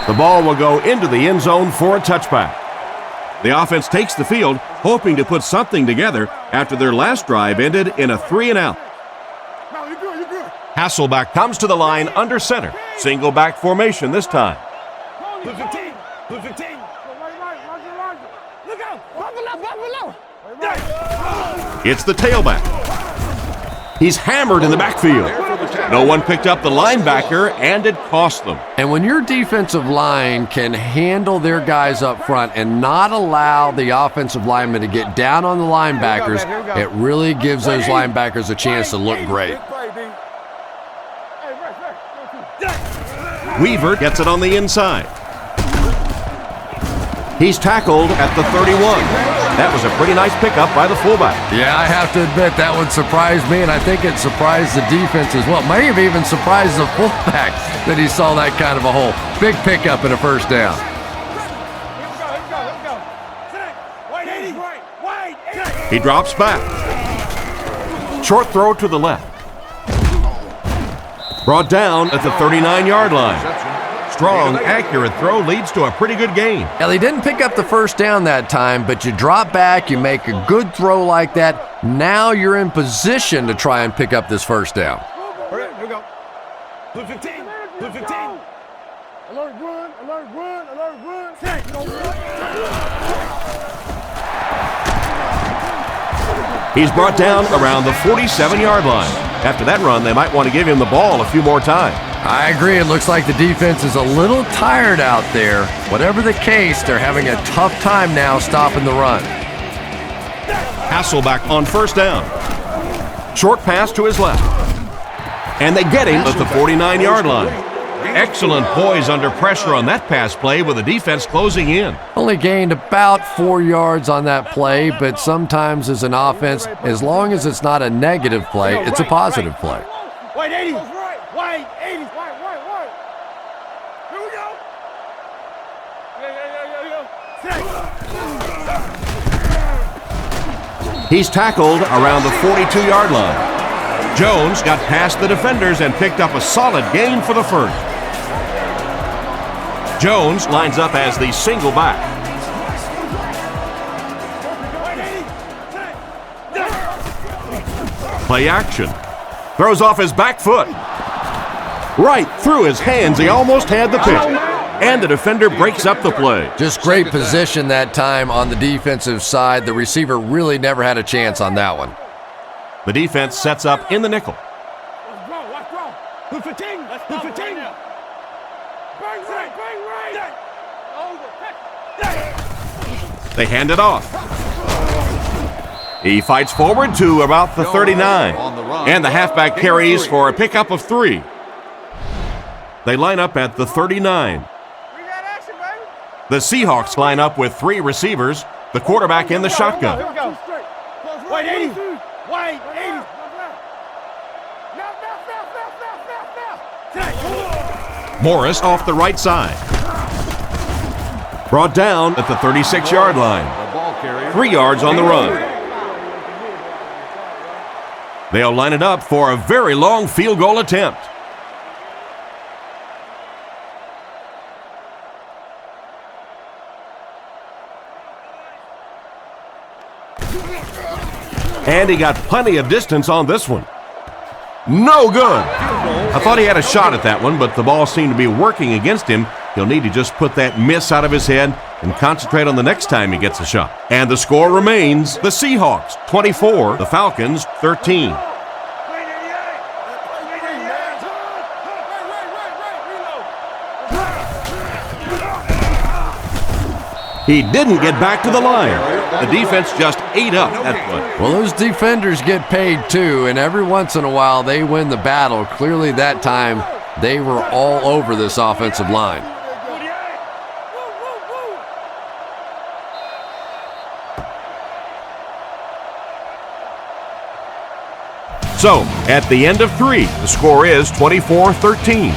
The ball will go into the end zone for a touchback. The offense takes the field, hoping to put something together after their last drive ended in a 3-and-out. Hasselback comes to the line under center. Single back formation this time. It's the tailback. He's hammered in the backfield. No one picked up the linebacker, and it cost them. And when your defensive line can handle their guys up front and not allow the offensive linemen to get down on the linebackers, it really gives those linebackers a chance to look great. Weaver gets it on the inside. He's tackled at the 31. That was a pretty nice pickup by the fullback. Yeah, I have to admit that one surprised me, and I think it surprised the defense as well. May have even surprised the fullback that he saw that kind of a hole. Big pickup and a 1st down. He drops back. Short throw to the left. Brought down at the 39-yard line. Strong, accurate throw leads to a pretty good gain. Well, he didn't pick up the 1st down that time, but you drop back, you make a good throw like that. Now you're in position to try and pick up this 1st down. Here we go. Blue 15. Blue 15. Alert run, alert run, alert run. He's brought down around the 47-yard line. After that run, they might want to give him the ball a few more times. I agree. It looks like the defense is a little tired out there. Whatever the case, they're having a tough time now stopping the run. Hasselback on 1st down. Short pass to his left. And they get him at the 49-yard line. Excellent poise under pressure on that pass play with the defense closing in. Only gained about 4 yards on that play, but sometimes as an offense, as long as it's not a negative play, it's a positive play. Wait, 80. Wait, 80. Wait. Here we go. He's tackled around the 42-yard line. Jones got past the defenders and picked up a solid gain for the first. Jones lines up as the single back. Play action. Throws off his back foot. Right through his hands. He almost had the pick. And the defender breaks up the play. Just great position that time on the defensive side. The receiver really never had a chance on that one. The defense sets up in the nickel. Let's go. They hand it off. He fights forward to about the 39. And the halfback carries for a pickup of 3. They line up at the 39. The Seahawks line up with 3 receivers, the quarterback in the shotgun. Here we go. Wait, 80. Wait, 80. Morris off the right side. Brought down at the 36-yard line. 3 yards on the run. They'll line it up for a very long field goal attempt. And he got plenty of distance on this one. No good. I thought he had a shot at that one, but the ball seemed to be working against him. He'll need to just put that miss out of his head and concentrate on the next time he gets a shot. And the score remains the Seahawks 24, the Falcons 13. He didn't get back to the line. The defense just ate up that play. Well, those defenders get paid too, and every once in a while they win the battle. Clearly that time they were all over this offensive line. So, at the end of 3, the score is 24-13.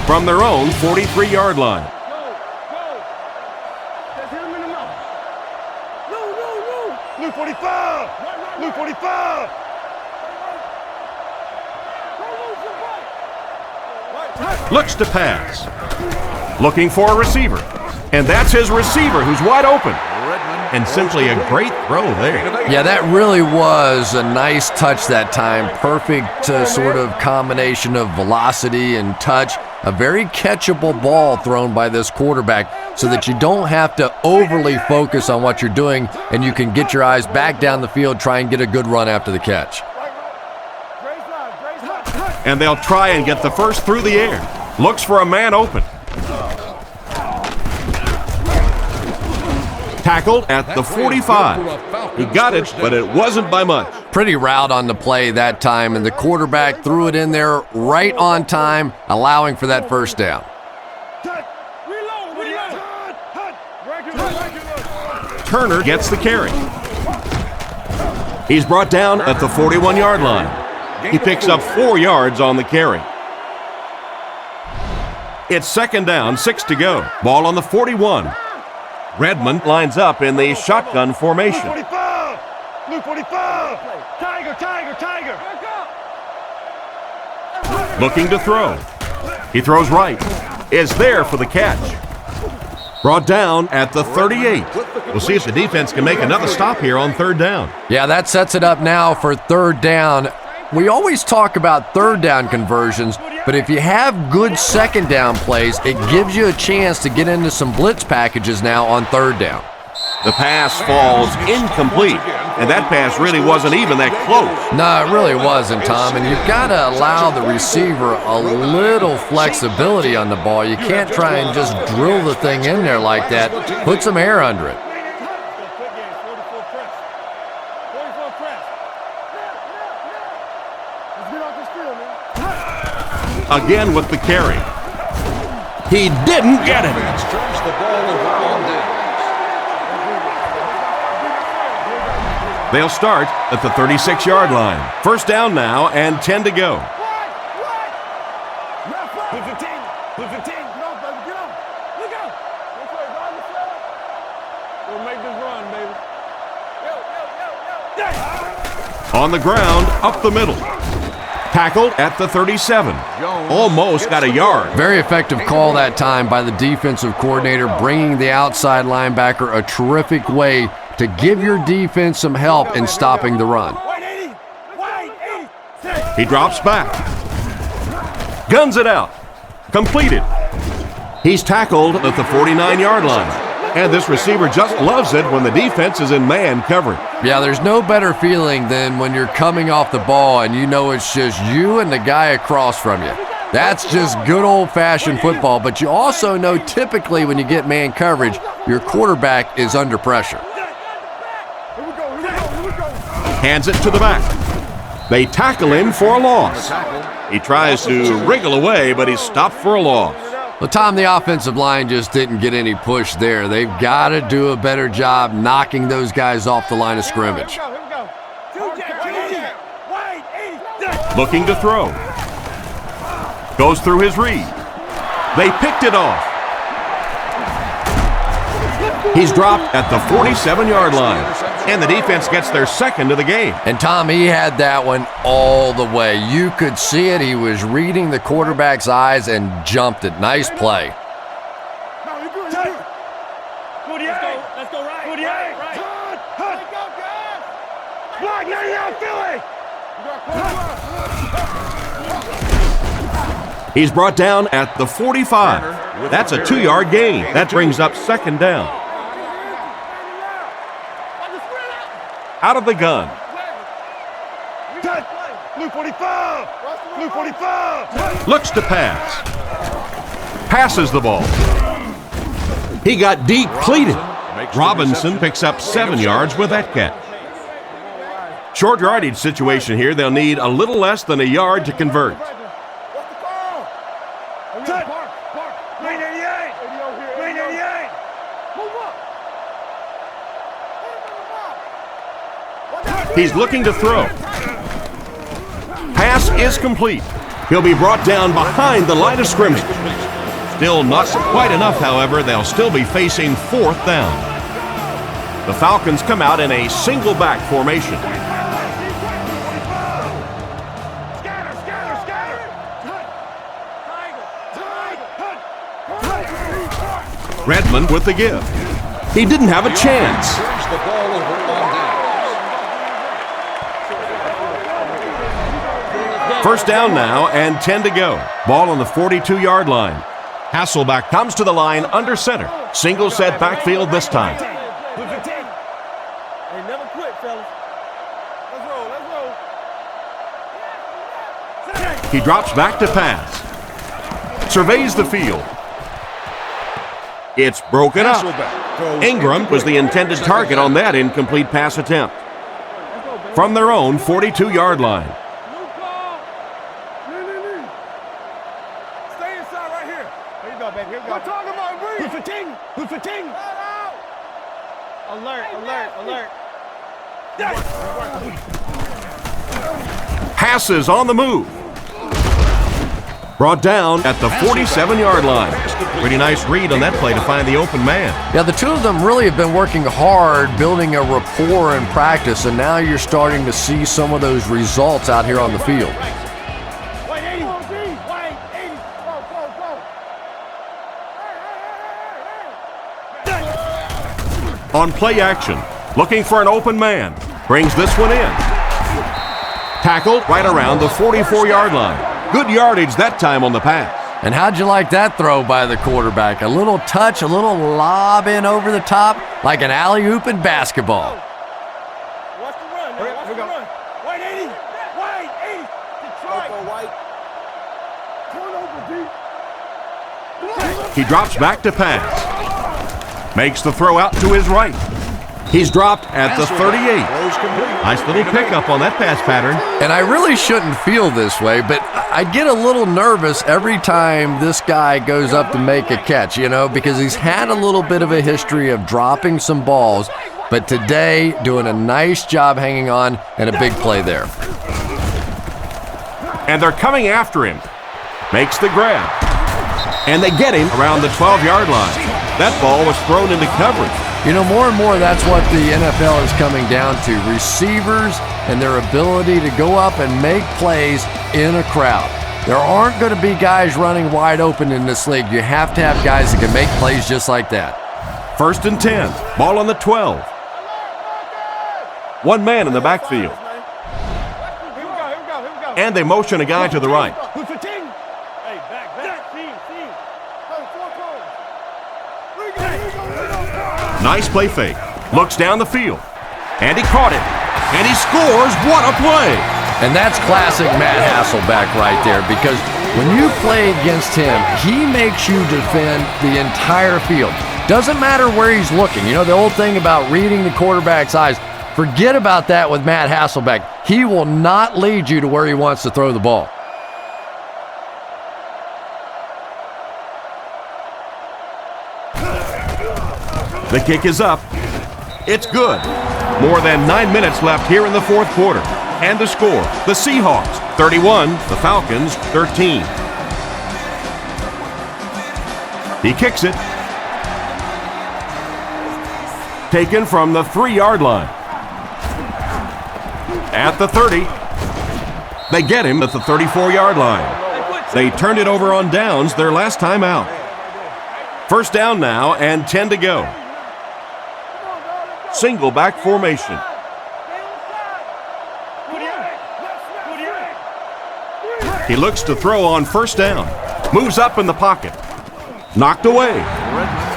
From their own 43-yard line. Blue 45. Blue 45. Looks to pass. Looking for a receiver. And that's his receiver who's wide open. And simply a great throw there. Yeah, that really was a nice touch that time. Perfect sort of combination of velocity and touch. A very catchable ball thrown by this quarterback so that you don't have to overly focus on what you're doing and you can get your eyes back down the field, try and get a good run after the catch. And they'll try and get the first through the air. Looks for a man open. Tackled at the 45. He got it, but it wasn't by much. Pretty route on the play that time, and the quarterback threw it in there right on time, allowing for that first down. Turner gets the carry. He's brought down at the 41-yard line. He picks up 4 yards on the carry. It's second down, 6 to go. Ball on the 41. Redmond lines up in the shotgun formation. Blue 45. Blue 45. Tiger. Looking to throw. He throws right. Is there for the catch. Brought down at the 38. We'll see if the defense can make another stop here on third down. Yeah, that sets it up now for third down. We always talk about third down conversions, but if you have good second down plays, it gives you a chance to get into some blitz packages now on third down. The pass falls incomplete, and that pass really wasn't even that close. No, it really wasn't, Tom, and you've got to allow the receiver a little flexibility on the ball. You can't try and just drill the thing in there like that. Put some air under it. again with the carry. He didn't get it. Defense turns the ball over on downs. They'll start at the 36-yard line. First down now and 10 to go. On the ground, up the middle. Tackled at the 37. Almost got a yard. Very effective call that time by the defensive coordinator, bringing the outside linebacker, a terrific way to give your defense some help in stopping the run. He drops back. Guns it out. Completed. He's tackled at the 49-yard line. And this receiver just loves it when the defense is in man coverage. Yeah, there's no better feeling than when you're coming off the ball and you know it's just you and the guy across from you. That's just good old-fashioned football, but you also know typically when you get man coverage, your quarterback is under pressure. Hands it to the back. They tackle him for a loss. He tries to wriggle away, but he's stopped for a loss. Well, Tom, the offensive line just didn't get any push there. They've got to do a better job knocking those guys off the line of scrimmage. Looking to throw. Goes through his read. They picked it off. He's dropped at the 47-yard line, and the defense gets their second of the game. And Tom, he had that one all the way. You could see it. He was reading the quarterback's eyes and jumped it. Nice play. He's brought down at the 45. That's a 2-yard gain. That brings up second down. Out of the gun. Looks to pass. Passes the ball. He got depleted. Robinson picks up 7 yards with that catch. Short yardage situation here. They'll need a little less than a yard to convert. He's looking to throw. Pass is complete. He'll be brought down behind the line of scrimmage. Still not quite enough, however. They'll still be facing fourth down. The Falcons come out in a single back formation. Redmond with the give. He didn't have a chance. Turns the ball over on downs. First down now and 10 to go. Ball on the 42-yard line. Hasselback comes to the line under center. Single set backfield this time. Hey, never quit, fellas. Let's roll. He drops back to pass. Surveys the field. It's broken up. Ingram was the intended target on that incomplete pass attempt. From their own 42-yard line. Stay inside right here. Here you go, baby. Here you go. We're talking about breathe. Who's fatigue? Alert. Passes on the move. Brought down at the 47-yard line. Pretty nice read on that play to find the open man. Yeah, the two of them really have been working hard, building a rapport in practice, and now you're starting to see some of those results out here on the field. On play action, looking for an open man. Brings this one in. Tackled right around the 44-yard line. Good yardage that time on the pass. And how'd you like that throw by the quarterback? A little touch, a little lob in over the top, like an alley-oop in basketball. Watch the run. Watch the run. White 80. White 80. Detroit. Turn over, D. He drops back to pass. Makes the throw out to his right. He's dropped at the 38. Nice little pickup on that pass pattern. And I really shouldn't feel this way, but I get a little nervous every time this guy goes up to make a catch, because he's had a little bit of a history of dropping some balls, but today doing a nice job hanging on and a big play there. And they're coming after him. Makes the grab. And they get him around the 12-yard line. That ball was thrown into coverage. More and more that's what the NFL is coming down to. Receivers and their ability to go up and make plays in a crowd. There aren't going to be guys running wide open in this league. You have to have guys that can make plays just like that. 1st and 10. Ball on the 12. One man in the backfield. And they motion a guy to the right. Nice play fake. Looks down the field. And he caught it. And he scores. What a play. And that's classic Matt Hasselbeck right there, because when you play against him, he makes you defend the entire field. Doesn't matter where he's looking. The old thing about reading the quarterback's eyes. Forget about that with Matt Hasselbeck. He will not lead you to where he wants to throw the ball. The kick is up. It's good. More than 9 minutes left here in the fourth quarter. And the score, the Seahawks 31, the Falcons 13. He kicks it. Taken from the 3-yard line. At the 30. They get him at the 34-yard line. They turned it over on downs their last time out. First down now and 10 to go. Single back formation. He looks to throw on first down. Moves up in the pocket. Knocked away.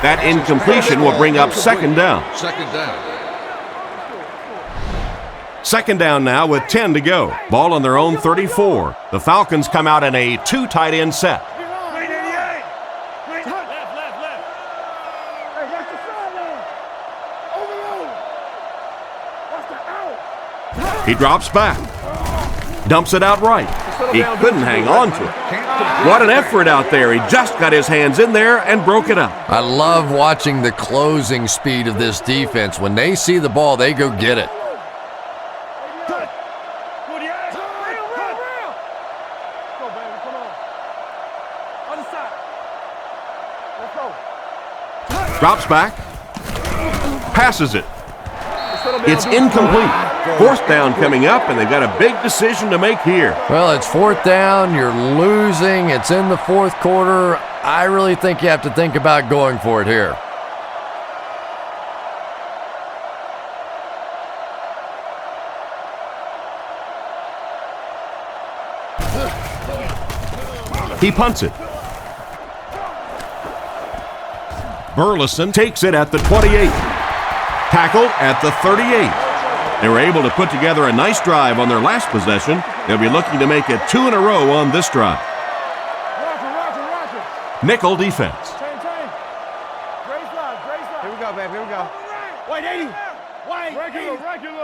That incompletion will bring up second down. Second down now with 10 to go. Ball on their own 34. The Falcons come out in a 2 tight end set. He drops back. Dumps it out right. He couldn't hang on to it. What an effort out there. He just got his hands in there and broke it up. I love watching the closing speed of this defense. When they see the ball, they go get it. Drops back. Passes it. It's incomplete. Fourth down coming up, and they've got a big decision to make here. Well, it's fourth down. You're losing. It's in the fourth quarter. I really think you have to think about going for it here. He punts it. Burleson takes it at the 28. Tackled at the 38. They were able to put together a nice drive on their last possession. They'll be looking to make it 2 in a row on this drive. Nickel defense. Here we go, babe. Here we go. Wait, 80. Wait, regular.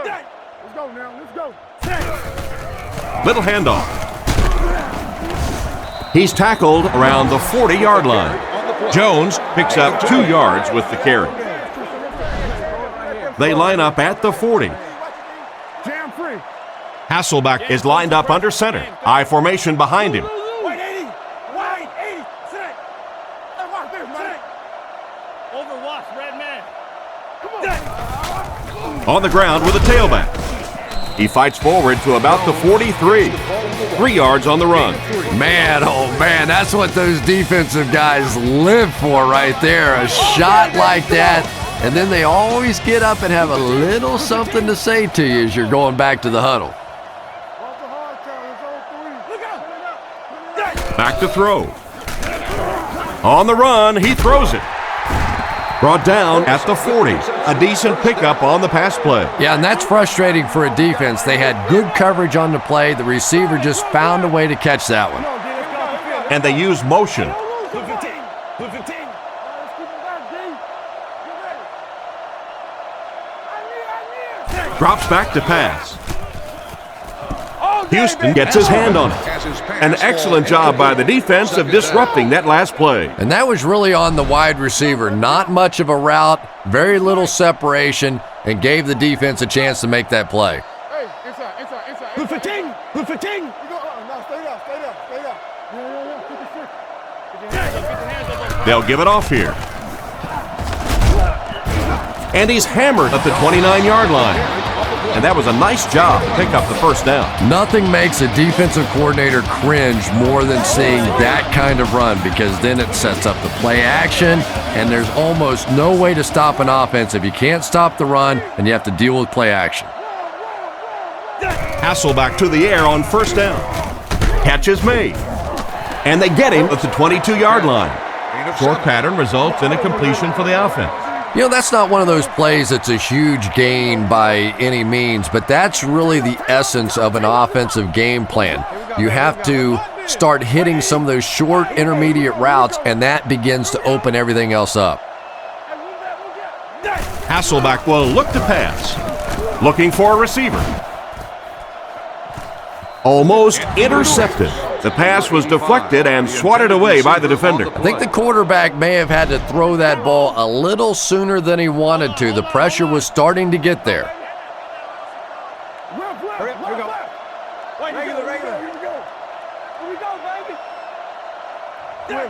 Let's go now. Let's go. Little handoff. He's tackled around the 40-yard line. Jones picks up 2 yards with the carry. They line up at the 40. Hasselbeck is lined up under center. I formation behind him. Wait, 80. Wait, 80. Sit. Watch this, man. Overwatch, red man. Come on. On the ground with a tailback. He fights forward to about the 43. 3 yards on the run. Man, oh man, that's what those defensive guys live for right there. A shot like that, and then they always get up and have a little something to say to you as you're going back to the huddle. Back to throw. On the run, he throws it. Brought down at the 40. A decent pickup on the pass play. Yeah, and that's frustrating for a defense. They had good coverage on the play. The receiver just found a way to catch that one. And they use motion. Drops back to pass. Houston gets his hand on it. An excellent job by the defense of disrupting that last play. And that was really on the wide receiver. Not much of a route, very little separation, and gave the defense a chance to make that play. Hey, inside. Good 15. Good 15. No, stay down. Yeah. They'll give it off here. And he's hammered at the 29-yard line. And that was a nice job to pick up the first down. Nothing makes a defensive coordinator cringe more than seeing that kind of run, because then it sets up the play action, and there's almost no way to stop an offense if you can't stop the run and you have to deal with play action. Hasselback to the air on first down. Catch is made. And they get him at the 22-yard line. Short pattern results in a completion for the offense. You know, that's not one of those plays that's a huge gain by any means, but that's really the essence of an offensive game plan. You have to start hitting some of those short intermediate routes, and that begins to open everything else up. Hasselback will look to pass. Looking for a receiver. Almost intercepted. The pass was deflected and swatted away by the defender. I think the quarterback may have had to throw that ball a little sooner than he wanted to. The pressure was starting to get there. Here we go. Regular. Here we go, baby.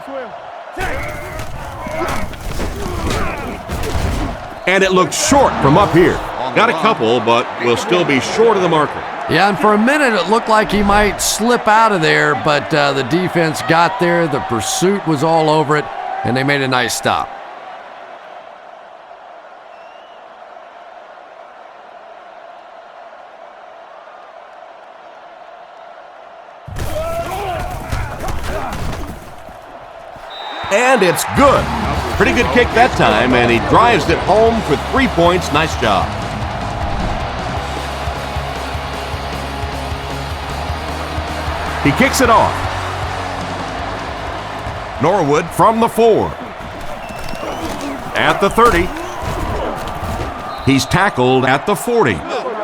Swim. And it looked short from up here. Got a couple, but will still be short of the marker. Yeah, and for a minute it looked like he might slip out of there, but the defense got there, the pursuit was all over it, and they made a nice stop. And it's good. Pretty good kick that time, and he drives it home for 3 points. Nice job. He kicks it off. Norwood from the 4. At the 30. He's tackled at the 40.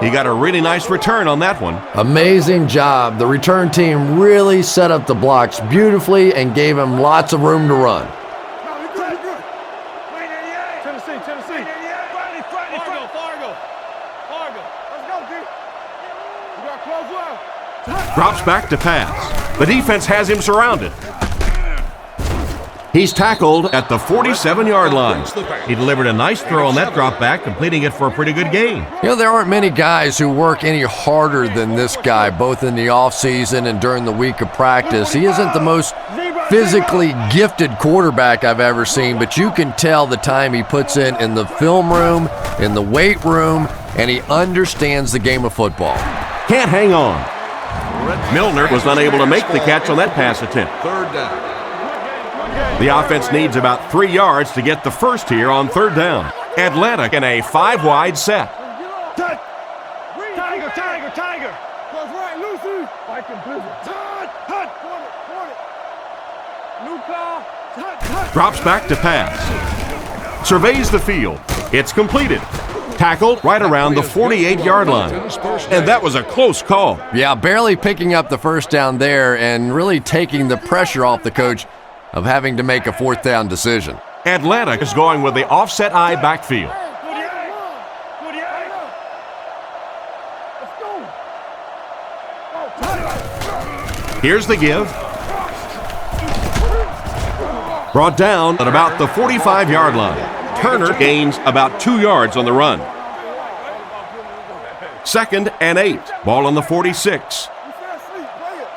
He got a really nice return on that one. Amazing job. The return team really set up the blocks beautifully and gave him lots of room to run. Tennessee. Fargo. Let's go, D. We got close well. Drops back to pass. The defense has him surrounded. He's tackled at the 47-yard line. He delivered a nice throw on that drop back, completing it for a pretty good gain. You know, there aren't many guys who work any harder than this guy, both in the offseason and during the week of practice. He isn't the most physically gifted quarterback I've ever seen, but you can tell the time he puts in the film room, in the weight room, and he understands the game of football. Can't hang on. Milner was unable to make the catch on that pass attempt. Third down. The offense needs about 3 yards to get the first here on third down. Atlanta in a 5-wide set. Tiger. Close right, Lucy. Viking Blizzard. New call. Drops back to pass. Surveys the field. It's completed. Tackled right around the 48-yard line. And that was a close call. Yeah, barely picking up the first down there and really taking the pressure off the coach of having to make a fourth down decision. Atlanta is going with the offset eye backfield. Here's the give. Brought down at about the 45-yard line. Turner gains about 2 yards on the run. 2nd and 8. Ball on the 46.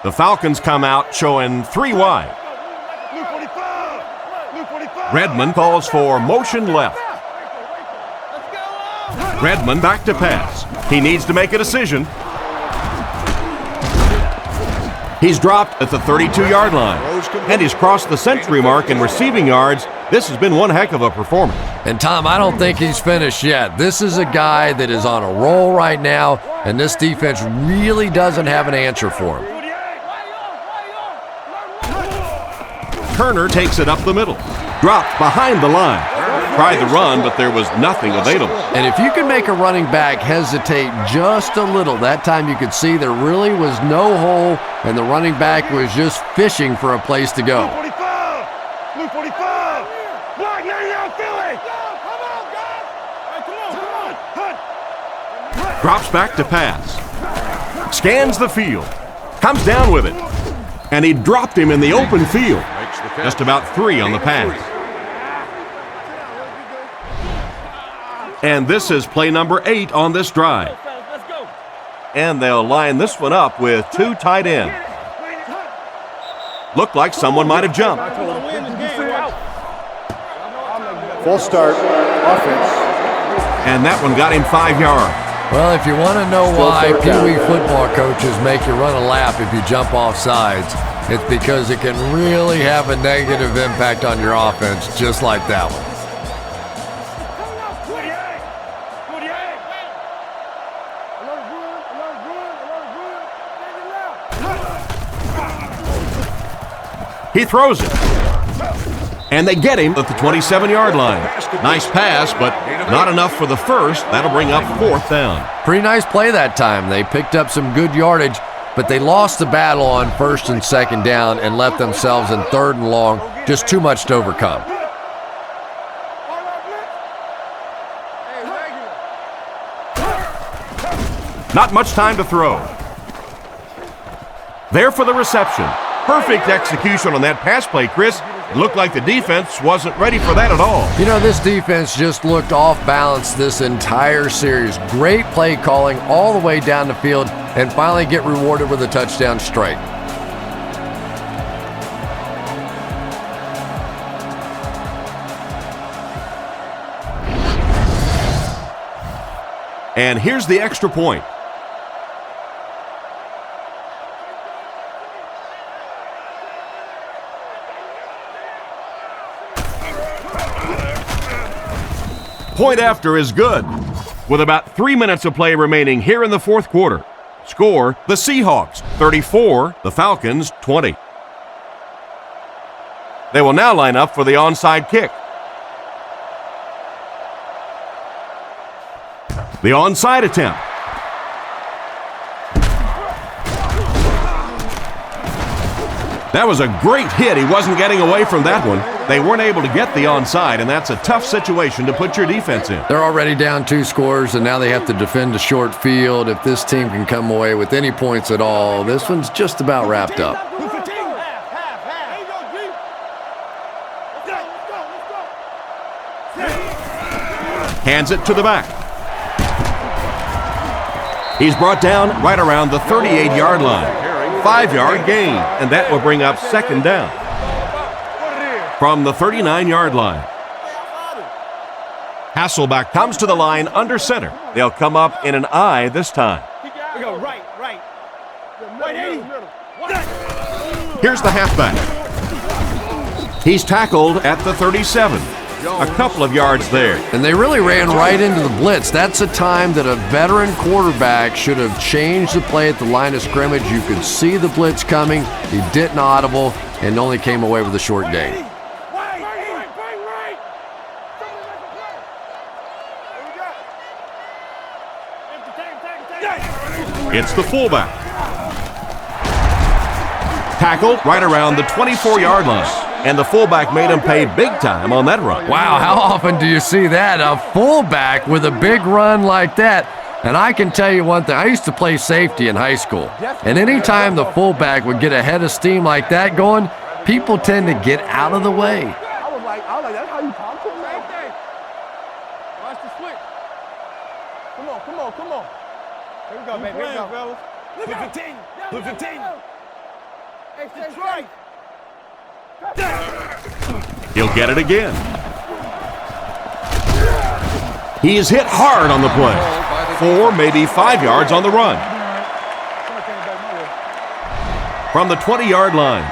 The Falcons come out showing 3 wide. Redmond calls for motion left. Redmond back to pass. He needs to make a decision. He's dropped at the 32-yard line, and he's crossed the century mark in receiving yards. This has been one heck of a performance. And Tom, I don't think he's finished yet. This is a guy that is on a roll right now, and this defense really doesn't have an answer for him. Turner takes it up the middle. Dropped behind the line. Tried the run, but there was nothing available. And if you can make a running back hesitate just a little, that time you could see there really was no hole, and the running back was just fishing for a place to go. Blue 45! Blue 45! Block 99 Philly! Come on, guys! Hey, come on! Hunt! Drops back to pass. Scans the field. Comes down with it. And he dropped him in the open field. Just about 3 on the pass. And this is play number 8 on this drive. And they'll line this one up with 2 tight ends. Looked like someone might have jumped. Full start, offense. And that one got him 5 yards. Well, if you want to know why Pee Wee football coaches make you run a lap if you jump off sides, it's because it can really have a negative impact on your offense, just like that one. He throws it. And they get him at the 27-yard line. Nice pass, but not enough for the first. That'll bring up 4th down. Pretty nice play that time. They picked up some good yardage, but they lost the battle on 1st and 2nd down and left themselves in 3rd and long. Just too much to overcome. Not much time to throw. There for the reception. Perfect execution on that pass play, Chris. It looked like the defense wasn't ready for that at all. You know, this defense just looked off balance this entire series. Great play calling all the way down the field and finally get rewarded with a touchdown straight. And here's the extra point. Point after is good. With about 3 minutes of play remaining here in the 4th quarter. Score, the Seahawks 34, the Falcons 20. They will now line up for the onside kick. The onside attempt. That was a great hit. He wasn't getting away from that one. They weren't able to get the onside, and that's a tough situation to put your defense in. They're already down 2 scores, and now they have to defend a short field. If this team can come away with any points at all, this one's just about wrapped up. Hands it to the back. He's brought down right around the 38-yard line. 5-yard gain, and that will bring up 2nd down. From the 39-yard line. Hasselbeck comes to the line under center. They'll come up in an I this time. We go right. Here's the halfback. He's tackled at the 37. A couple of yards there. And they really ran right into the blitz. That's a time that a veteran quarterback should have changed the play at the line of scrimmage. You could see the blitz coming. He didn't audible and only came away with a short gain. It's the fullback. Tackled right around the 24-yard line. And the fullback made him pay big time on that run. Wow, how often do you see that? A fullback with a big run like that. And I can tell you one thing. I used to play safety in high school. And anytime the fullback would get a head of steam like that going, people tend to get out of the way. I was like, that's how you talk to him, man. Watch the switch. Come on. Here we go, baby. Here we go, fellas. Look at 15. Look at 15. Hey, stay right. He'll get it again. He is hit hard on the play. 4, maybe 5 yards on the run. From the 20-yard line.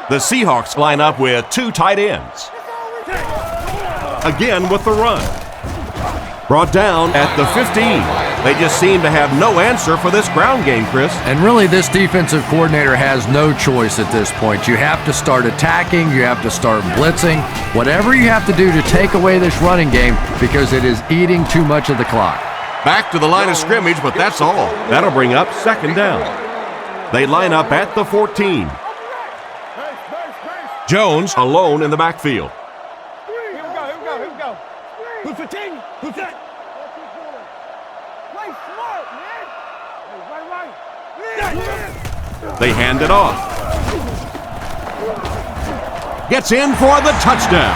The Seahawks line up with 2 tight ends. Again with the run. Brought down at the 15. They just seem to have no answer for this ground game, Chris. And really, this defensive coordinator has no choice at this point. You have to start attacking. You have to start blitzing. Whatever you have to do to take away this running game because it is eating too much of the clock. Back to the line of scrimmage, but that's all. That'll bring up second down. They line up at the 14. Jones alone in the backfield. Here we go. Who's the team? Who's that? Play smart, man. Right. They hand it off. Gets in for the touchdown.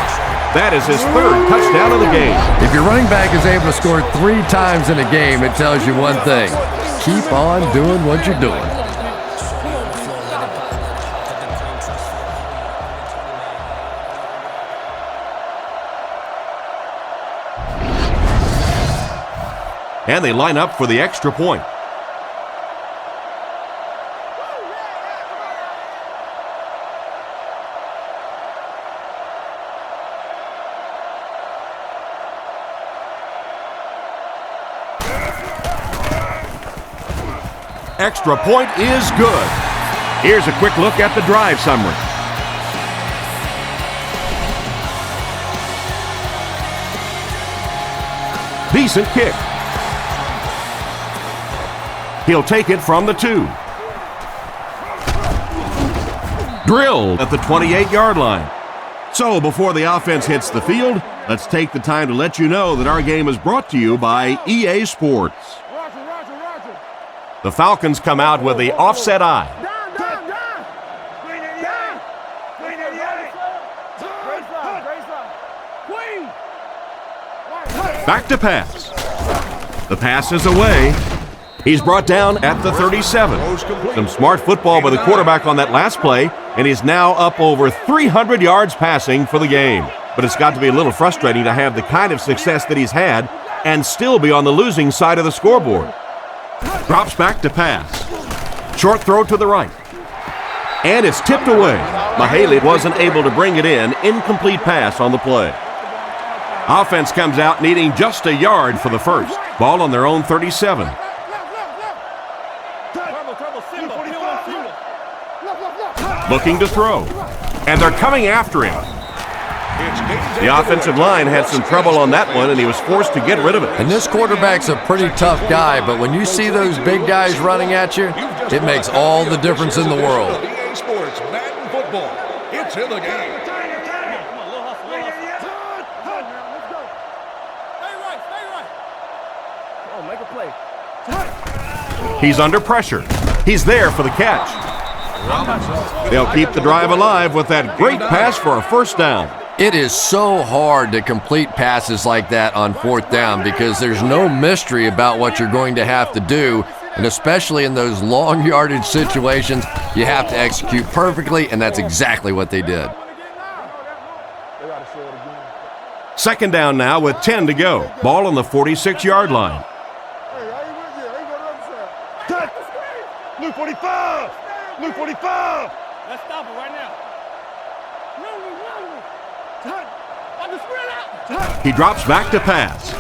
That is his third touchdown of the game. If your running back is able to score 3 times in a game, it tells you one thing. Keep on doing what you're doing. And they line up for the extra point. Extra point is good. Here's a quick look at the drive summary. Decent kick. He'll take it from the 2. Drill at the 28-yard line. So before the offense hits the field, let's take the time to let you know that our game is brought to you by EA Sports. Roger. The Falcons come out with the offset eye. Down. Green 88. Great slide. Queen. Back to pass. The pass is away. He's brought down at the 37. Some smart football by the quarterback on that last play, and he's now up over 300 yards passing for the game. But it's got to be a little frustrating to have the kind of success that he's had and still be on the losing side of the scoreboard. Drops back to pass. Short throw to the right. And it's tipped away. Mahaley wasn't able to bring it in. Incomplete pass on the play. Offense comes out needing just a yard for the first. Ball on their own 37. Looking to throw. And they're coming after him. The offensive line had some trouble on that one, and he was forced to get rid of it. And this quarterback's a pretty tough guy, but when you see those big guys running at you, it makes all the difference in the world. EA Sports Madden Football. It's in the game. Make a play. He's under pressure. He's there for the catch. They'll keep the drive alive with that great pass for a first down. It is so hard to complete passes like that on 4th down because there's no mystery about what you're going to have to do, and especially in those long yardage situations, you have to execute perfectly, and that's exactly what they did. Second down now with 10 to go. Ball on the 46-yard line. Blue 45! Blue 45! Let's stop it right now. He drops back to pass.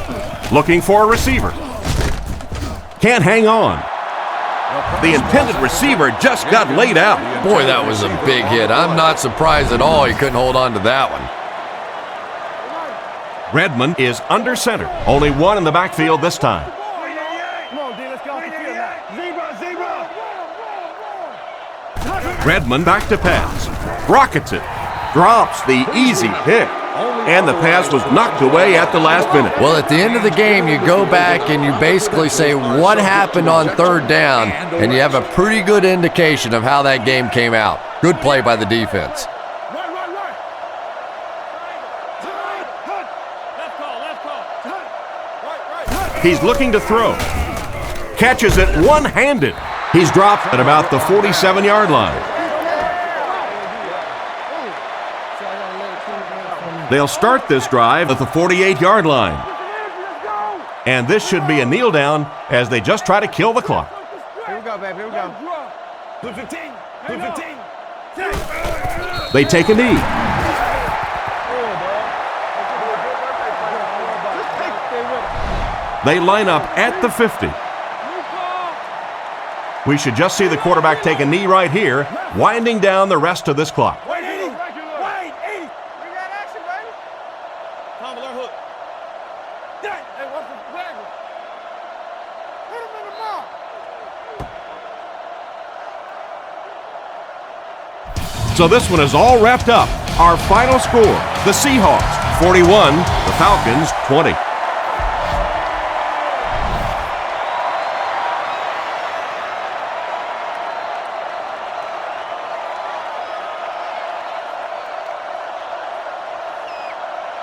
Looking for a receiver. Can't hang on. The intended receiver just got laid out. Boy, that was a big hit. I'm not surprised at all he couldn't hold on to that one. Redmond is under center. Only one in the backfield this time. Come on, D, let's go. Zebra! Redmond back to pass. Rockets it. Drops the easy pick. And the pass was knocked away at the last minute. Well, at the end of the game, you go back and you basically say what happened on 3rd down, and you have a pretty good indication of how that game came out. Good play by the defense. He's looking to throw. Catches it one-handed. He's dropped at about the 47-yard line. They'll start this drive at the 48-yard line. And this should be a kneel down as they just try to kill the clock. Here we go, babe. Here we go. Blue 15! Blue 15! They take a knee. They line up at the 50. We should just see the quarterback take a knee right here, winding down the rest of this clock. Wait, Eddie! Wait, Eddie! We got action, baby. Tom, alert hook. Hey, what's the flag? Hit him in the mouth. So this one is all wrapped up. Our final score, the Seahawks 41, the Falcons 20.